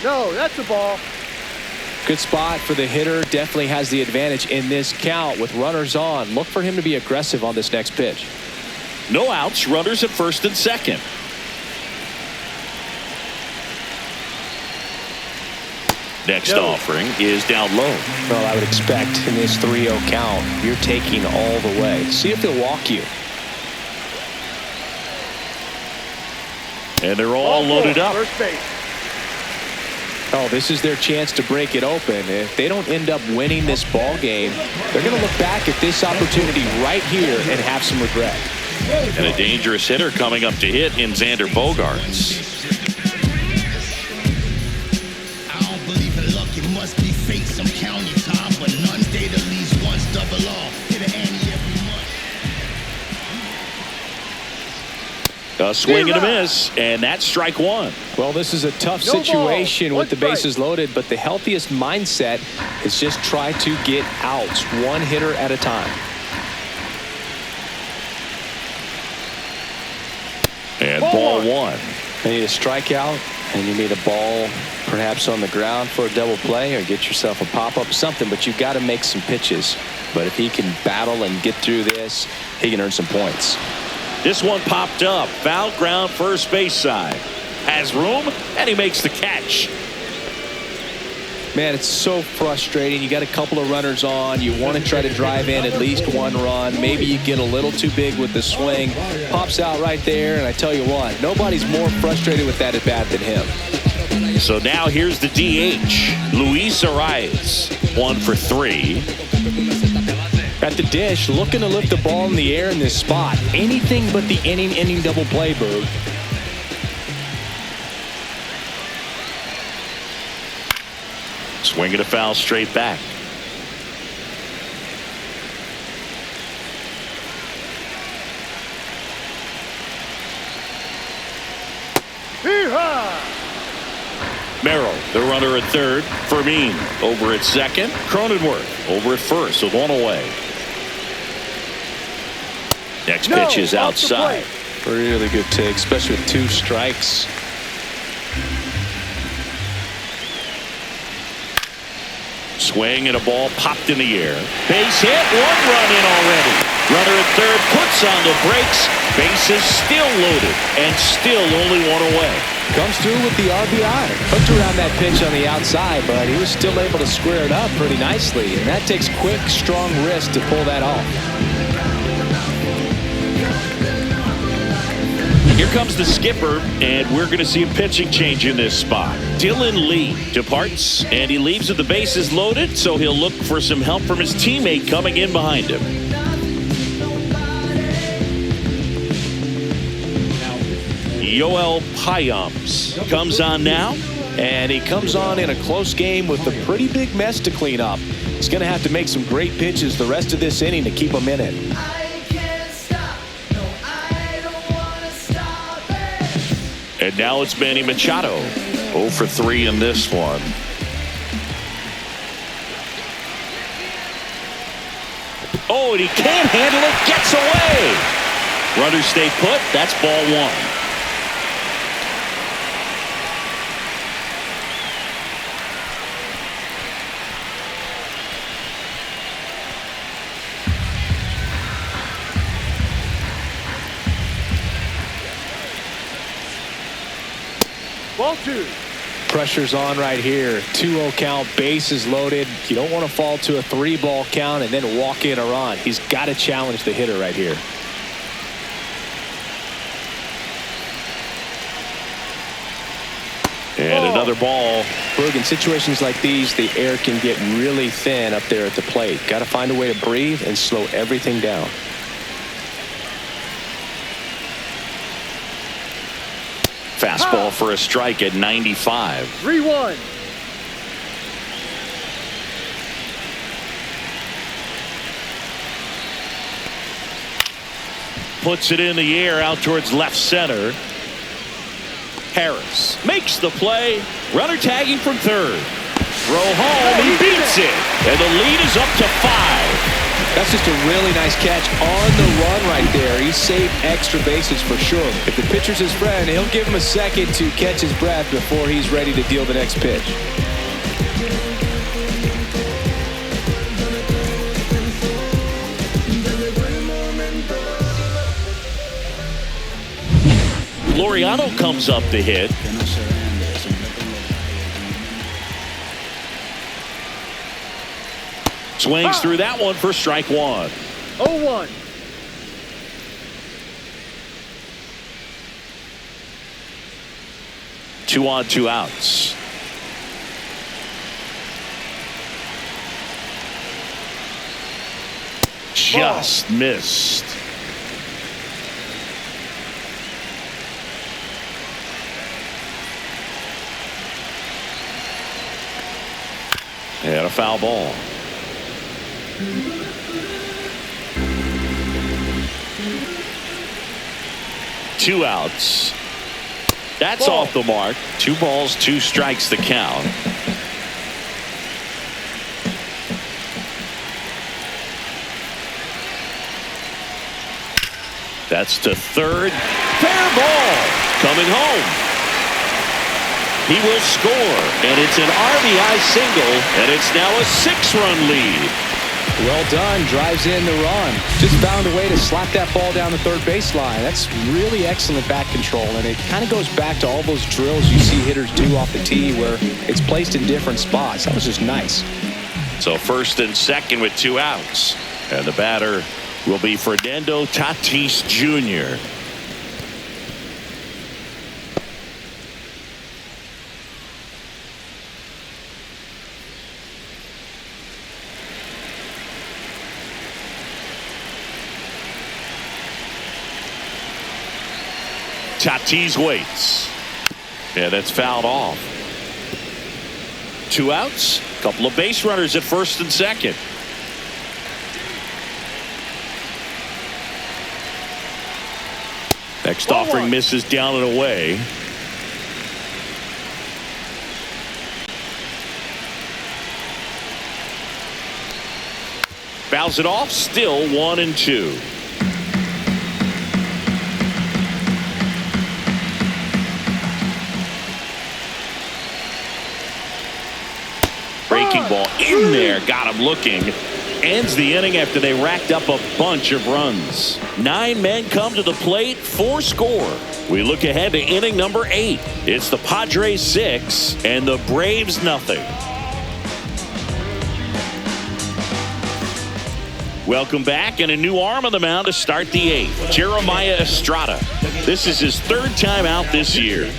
No, that's a ball. Good spot for the hitter. Definitely has the advantage in this count with runners on. Look for him to be aggressive on this next pitch. No outs, runners at first and second. Next offering is down low. Well, I would expect in this 3-0 count, you're taking all the way. See if he'll walk you. And they're all loaded up. First base. Oh, this is their chance to break it open. If they don't end up winning this ball game, they're going to look back at this opportunity right here and have some regret. And a dangerous hitter coming up to hit in Xander Bogaerts. Must be fate, some county time, but none date at least once double off. Hit an Annie every month. A swing and a miss, and that's strike one. Well, this is a tough No ball. situation One with the strike. bases loaded, but the healthiest mindset is just try to get outs one hitter at a time. And ball one. You need a strikeout, and you need a ball perhaps on the ground for a double play, or get yourself a pop-up, something, but you've got to make some pitches. But if he can battle and get through this, he can earn some points. This one popped up. Foul ground, first base side. Has room, and he makes the catch. Man, it's so frustrating. You got a couple of runners on. You want to try to drive in at least one run. Maybe you get a little too big with the swing. Pops out right there, and I tell you what, nobody's more frustrated with that at bat than him. So now here's the DH, Luis Arias, 1 for 3. At the dish, looking to lift the ball in the air in this spot. Anything but the inning double play, Boog. Swing and a foul straight back. Hee-haw! Merrill, the runner at third. Fermin over at second. Cronenworth over at first with one away. Next pitch is off the outside. plate. Really good take, especially with 2 strikes. Swing and a ball popped in the air. Base hit, 1 run in already. Runner at third puts on the brakes. Bases still loaded and still only 1 away. Comes through with the RBI. Hooked around that pitch on the outside, but he was still able to square it up pretty nicely. And that takes quick, strong wrist to pull that off. Here comes the skipper, and we're going to see a pitching change in this spot. Dylan Lee departs, and he leaves with the bases loaded, so he'll look for some help from his teammate coming in behind him. Yoel Payams comes on now. And he comes on in a close game with a pretty big mess to clean up. He's going to have to make some great pitches the rest of this inning to keep him in it. And now it's Manny Machado. 0 for 3 in this one. Oh, and he can't handle it. Gets away. Runners stay put. That's ball 1. Ball 2. Pressure's on right here. 2-0 count, bases loaded. You don't want to fall to a 3-ball count and then walk in a run. He's got to challenge the hitter right here. And another ball. Boog, in situations like these, the air can get really thin up there at the plate. Got to find a way to breathe and slow everything down. Fastball for a strike at 95. 3-1. Puts it in the air out towards left center. Harris makes the play. Runner tagging from third. Throw home. He beats it. And the lead is up to 5. That's just a really nice catch on the run right there. He saved extra bases for sure. If the pitcher's his friend, he'll give him a second to catch his breath before he's ready to deal the next pitch. Laureano comes up to hit. Swings through that one for strike 1. 0-1. Two on, 2 outs. Just missed. And a foul ball. 2 outs. That's off the mark. 2 balls, 2 strikes the count. That's to third. Fair ball. Coming home. He will score, and it's an RBI single, and it's now a 6-run lead. Well done. Drives in the run. Just found a way to slap that ball down the third baseline. That's really excellent bat control, and it kind of goes back to all those drills you see hitters do off the tee where it's placed in different spots. That was just nice. So first and second with 2 outs, and the batter will be Fernando Tatis Jr. Tatis waits. Yeah, that's fouled off. 2 outs. Couple of base runners at first and second. Next offering misses down and away. Fouls it off. Still 1-2. Breaking ball in there. Got him looking. Ends the inning after they racked up a bunch of runs. 9 men come to the plate, 4 score. We look ahead to inning number 8. It's the Padres 6 and the Braves nothing. Welcome back, and a new arm on the mound to start the 8th. Jeremiah Estrada. This is his 3rd time out this year.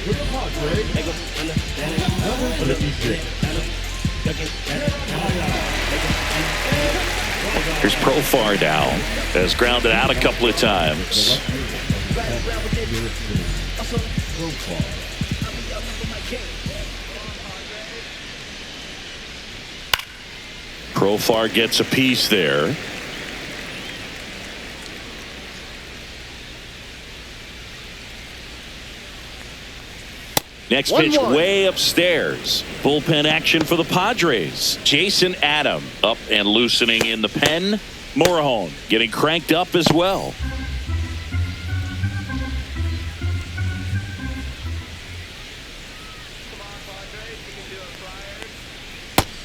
Here's Profar now. Has grounded out a couple of times. Profar gets a piece there. Next pitch way upstairs. Bullpen action for the Padres. Jason Adam up and loosening in the pen. Morejon getting cranked up as well.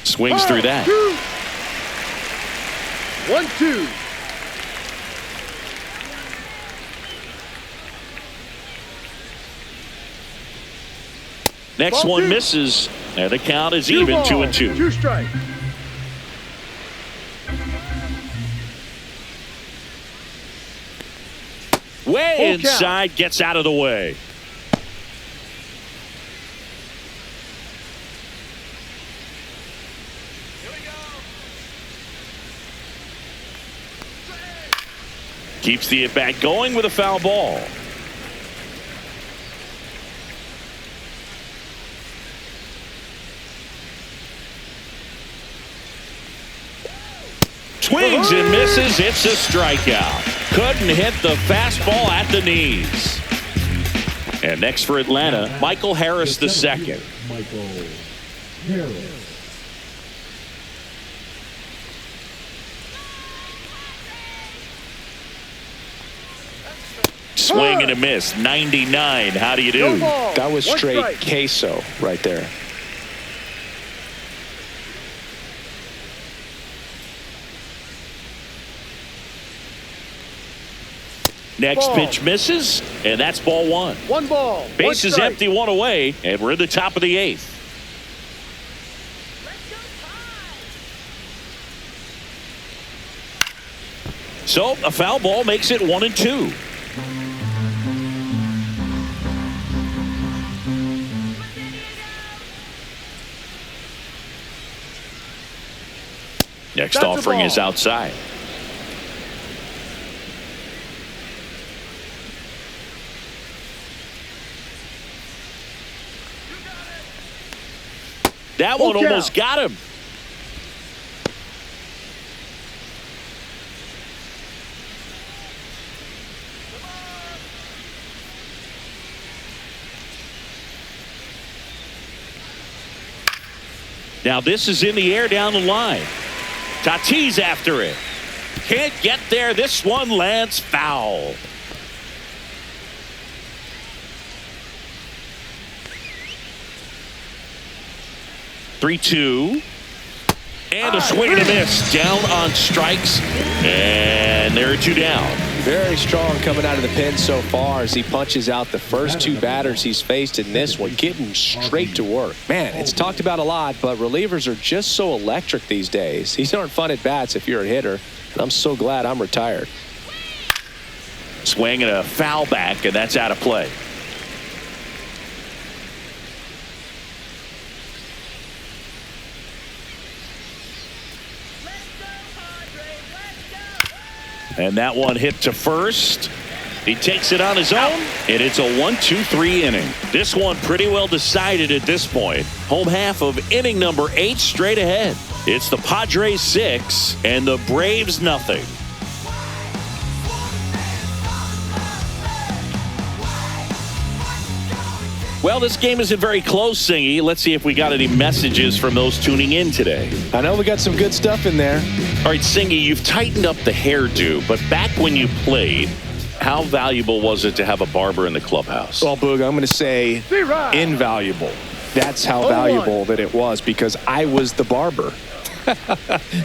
Swings through that. 1-2. Next one misses, and the count is even 2-2. 2 strikes. Way inside, gets out of the way. Keeps the at-bat going with a foul ball. Swings and misses. It's a strikeout. Couldn't hit the fastball at the knees. And next for Atlanta, Michael Harris II. Michael Harris. Swing and a miss. 99. How do you do? That was straight queso right there. Next pitch misses, and that's ball 1. 1 ball. Base is empty, 1 away, and we're in the top of the 8th. So a foul ball makes it 1-2. Next offering is outside. That one almost got him. Now this is in the air down the line. Tatis after it. Can't get there. This one lands foul. Three-two. And a swing and a miss. Down on strikes. And there are two down. Very strong coming out of the pen so far as he punches out the first two batters he's faced in this one, getting straight to work. Man, it's talked about a lot, but relievers are just so electric these days. These aren't fun at bats if you're a hitter, and I'm so glad I'm retired. Swing and a foul back, and that's out of play. And that one hit to first. He takes it on his own, and it's a 1-2-3 inning. This one pretty well decided at this point. Home half of inning number 8 straight ahead. It's the Padres 6 and the Braves nothing. Well, this game isn't very close, Singy. Let's see if we got any messages from those tuning in today. I know we got some good stuff in there. All right, Singy, you've tightened up the hairdo, but back when you played, how valuable was it to have a barber in the clubhouse? Well, Boog, I'm going to say invaluable. That's how valuable that it was because I was the barber.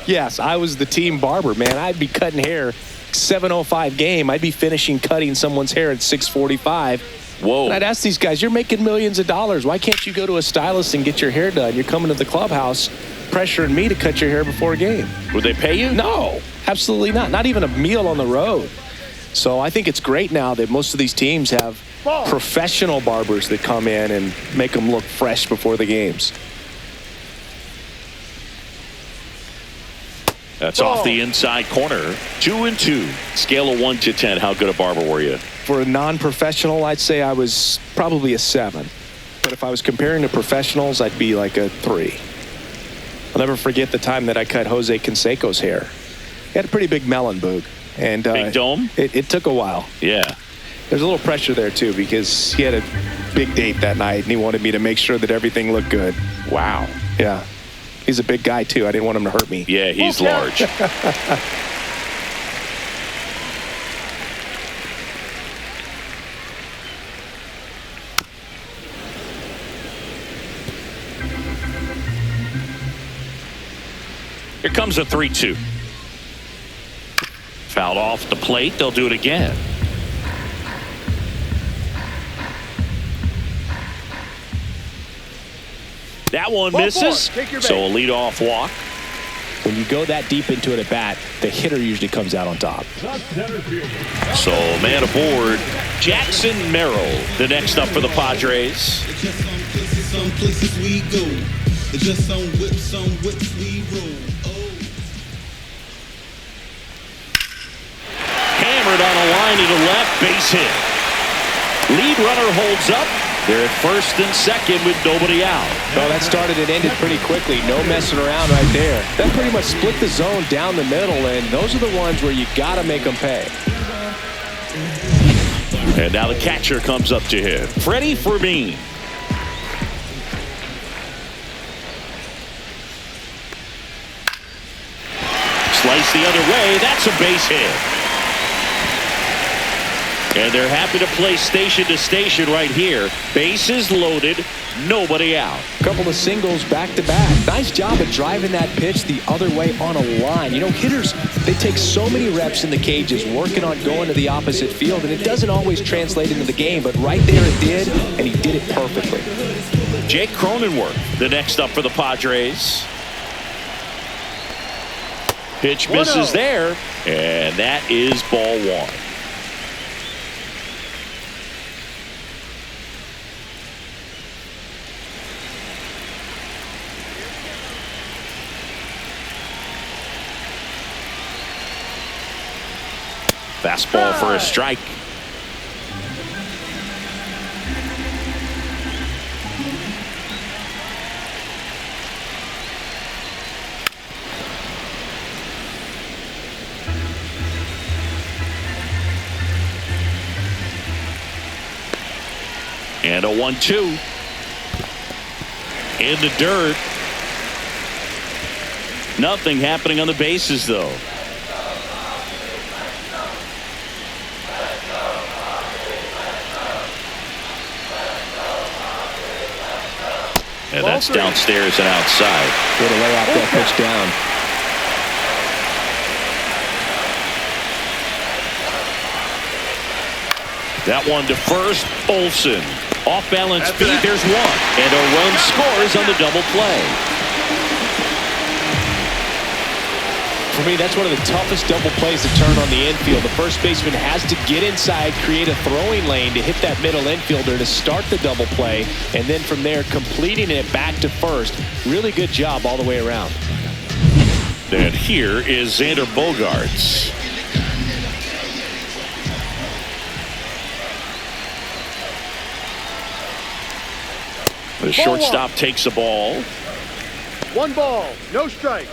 Yes, I was the team barber, man. I'd be cutting hair 7:05 game. I'd be finishing cutting someone's hair at 6:45. Whoa. And I'd ask these guys, you're making millions of dollars. Why can't you go to a stylist and get your hair done? You're coming to the clubhouse pressuring me to cut your hair before a game. Would they pay you? No, absolutely not. Not even a meal on the road. So I think it's great now that most of these teams have professional barbers that come in and make them look fresh before the games. That's off the inside corner. 2-2. Scale of 1 to 10. How good a barber were you? For a non-professional, I'd say I was probably a 7. But if I was comparing to professionals, I'd be like a 3. I'll never forget the time that I cut Jose Canseco's hair. He had a pretty big melon, Boog. And big dome? It took a while. Yeah. There's a little pressure there, too, because he had a big date that night, and he wanted me to make sure that everything looked good. Wow. Yeah. He's a big guy, too. I didn't want him to hurt me. Yeah, he's large. Here comes a 3-2. Fouled off the plate. They'll do it again. That one misses. So a leadoff walk. When you go that deep into it at bat, the hitter usually comes out on top. So man aboard, Jackson Merrill, the next up for the Padres. Some places we go. Just some whips we roll. Hammered on a line to the left, base hit. Lead runner holds up. They're at first and second with nobody out. Well, that started and ended pretty quickly. No messing around right there. That pretty much split the zone down the middle, and those are the ones where you got to make them pay. And now the catcher comes up to him. Freddie Fermin. Slice the other way. That's a base hit. And they're happy to play station to station right here. Bases loaded, nobody out. A couple of singles back to back. Nice job of driving that pitch the other way on a line. You know, hitters, they take so many reps in the cages working on going to the opposite field, and it doesn't always translate into the game, but right there it did, and he did it perfectly. Jake Cronenworth, the next up for the Padres. Pitch misses there, and that is ball one. Fastball for a strike. And a 1-2. In the dirt. Nothing happening on the bases, though. And that's downstairs and outside. Way to lay out that pitch down. That one to first. Olsen. Off balance feet. There's one. And a run scores on the double play. For me, that's one of the toughest double plays to turn on the infield. The first baseman has to get inside, create a throwing lane to hit that middle infielder to start the double play, and then from there completing it back to first. Really good job all the way around. And here is Xander Bogaerts. The shortstop takes the ball. 1 ball, no strikes.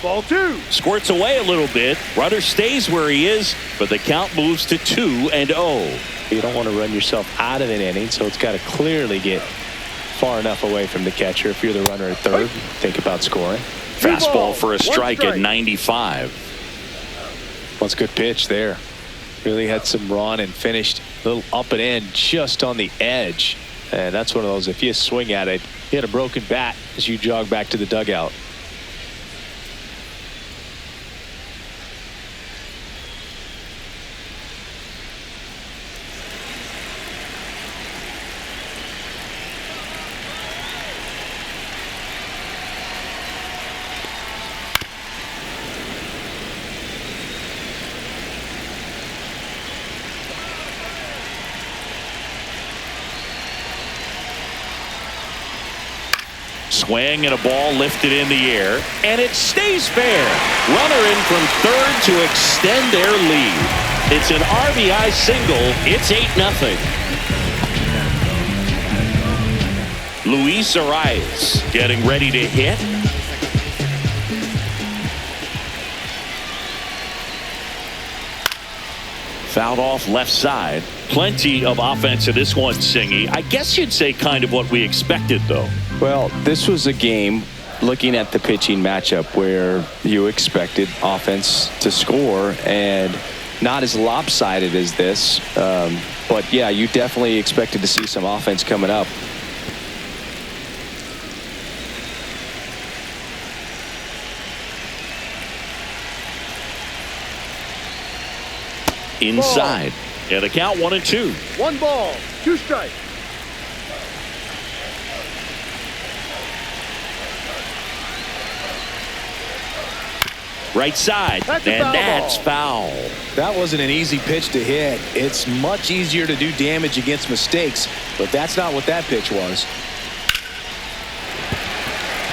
Ball 2. Squirts away a little bit. Runner stays where he is, but the count moves to 2-0. You don't want to run yourself out of an inning, so it's got to clearly get far enough away from the catcher. If you're the runner at third, think about scoring. Fastball for a strike at 95. Well, it's a good pitch there. Really had some run and finished a little up and in just on the edge. And that's one of those, if you swing at it, you hit a broken bat as you jog back to the dugout. Swing and a ball lifted in the air, and it stays fair. Runner in from third to extend their lead. It's an RBI single. It's 8-0. Luis Arias getting ready to hit. Fouled off left side. Plenty of offense in this one, Singy. I guess you'd say kind of what we expected, though. Well, this was a game, looking at the pitching matchup, where you expected offense to score, and not as lopsided as this. But, yeah, you definitely expected to see some offense coming up. Inside. And the count 1-2. 1 ball, 2 strikes. Right side, that's foul. That wasn't an easy pitch to hit. It's much easier to do damage against mistakes, but that's not what that pitch was.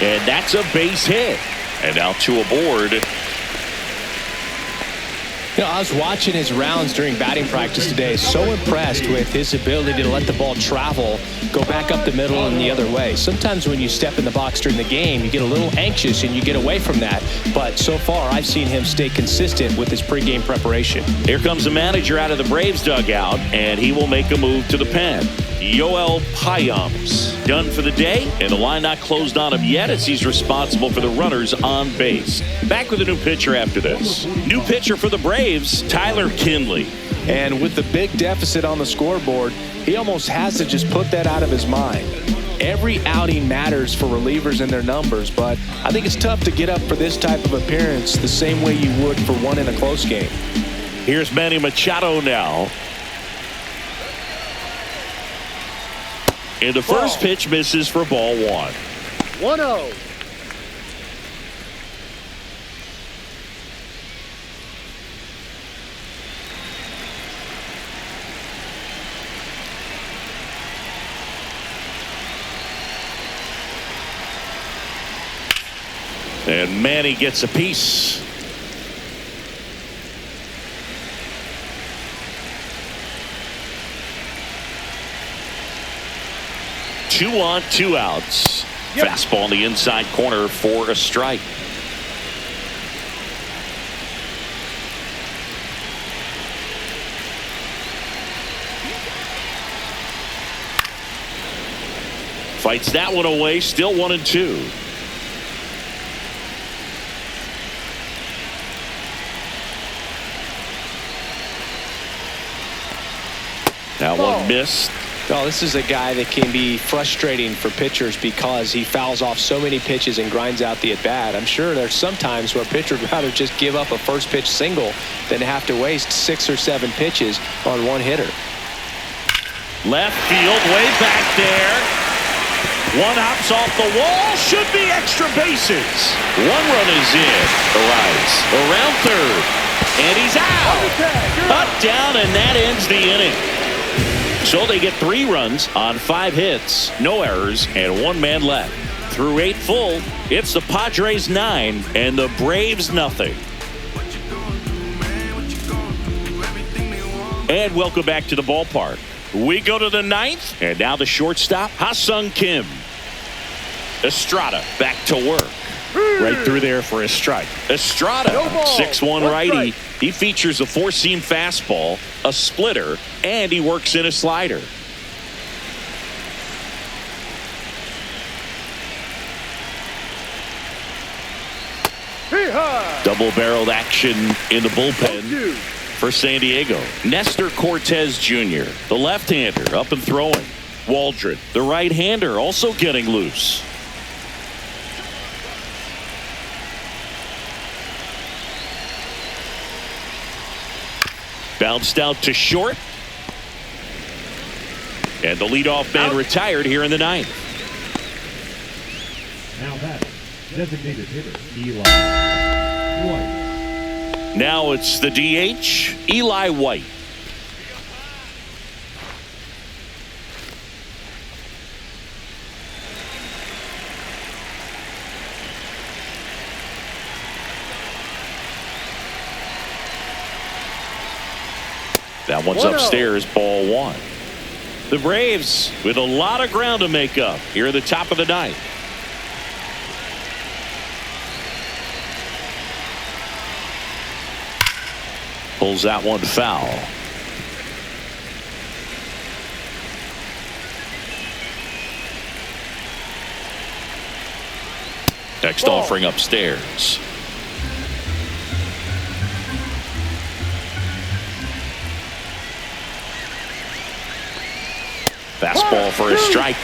And that's a base hit. And now 2 aboard. You know, I was watching his rounds during batting practice today. So impressed with his ability to let the ball travel, go back up the middle and the other way. Sometimes when you step in the box during the game, you get a little anxious and you get away from that. But so far, I've seen him stay consistent with his pregame preparation. Here comes the manager out of the Braves dugout, and he will make a move to the pen. Yoel Payams done for the day, and the line not closed on him yet as he's responsible for the runners on base. Back with a new pitcher after this. New pitcher for the Braves, Tyler Kinley. And with the big deficit on the scoreboard, he almost has to just put that out of his mind. Every outing matters for relievers and their numbers, but I think it's tough to get up for this type of appearance the same way you would for one in a close game. Here's Manny Machado now. And the first pitch misses for ball 1. 1-0. And Manny gets a piece. Two on, 2 outs. Fastball in the inside corner for a strike. Fights that one away, still 1-2. That one missed. Well, this is a guy that can be frustrating for pitchers because he fouls off so many pitches and grinds out the at-bat. I'm sure there's some times where a pitcher would rather just give up a first pitch single than have to waste 6 or 7 pitches on one hitter. Left field, way back there. One hops off the wall, should be extra bases. One run is in. Arise around third, and he's out. Up, down, and that ends the inning. So they get 3 runs on 5 hits, no errors, and 1 man left. Through 8 full, it's the Padres 9 and the Braves nothing. And welcome back to the ballpark. We go to the 9th, and now the shortstop, Ha-Sung Kim. Estrada back to work. Right through there for a strike. Estrada, 6'1" righty. He features a 4-seam fastball, a splitter, and he works in a slider. Double-barreled action in the bullpen for San Diego. Nestor Cortez Jr., the left-hander, up and throwing. Waldron, the right-hander, also getting loose. Bounced out to short. And the leadoff man retired here in the 9th. Now batting, designated hitter, Eli White. Now it's the DH, Eli White. That one's upstairs, ball 1. The Braves with a lot of ground to make up here at the top of the 9th. Pulls that one foul. Next offering upstairs. Fastball for a strike.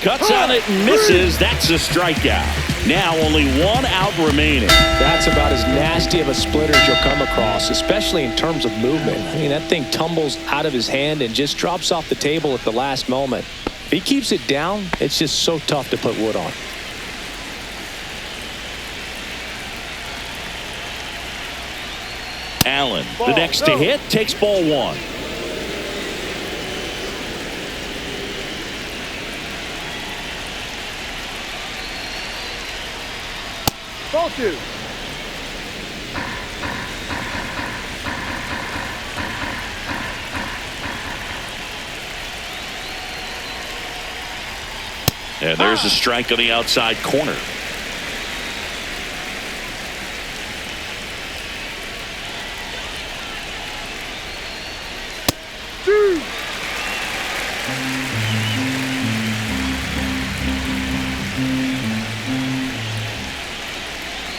Cuts on it and misses. That's a strikeout. Now only 1 out remaining. That's about as nasty of a splitter as you'll come across, especially in terms of movement. I mean, that thing tumbles out of his hand and just drops off the table at the last moment. If he keeps it down, it's just so tough to put wood on. Allen, the next to hit, takes ball 1. Ball 2. And there's a strike on the outside corner.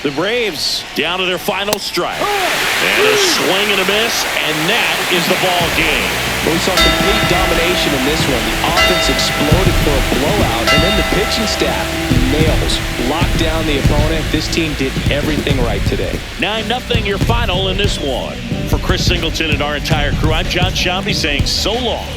The Braves down to their final strike. And a swing and a miss, and that is the ball game. We saw complete domination in this one. The offense exploded for a blowout, and then the pitching staff nails, locked down the opponent. This team did everything right today. 9-0 your final in this one. For Chris Singleton and our entire crew, I'm John Shambi saying so long.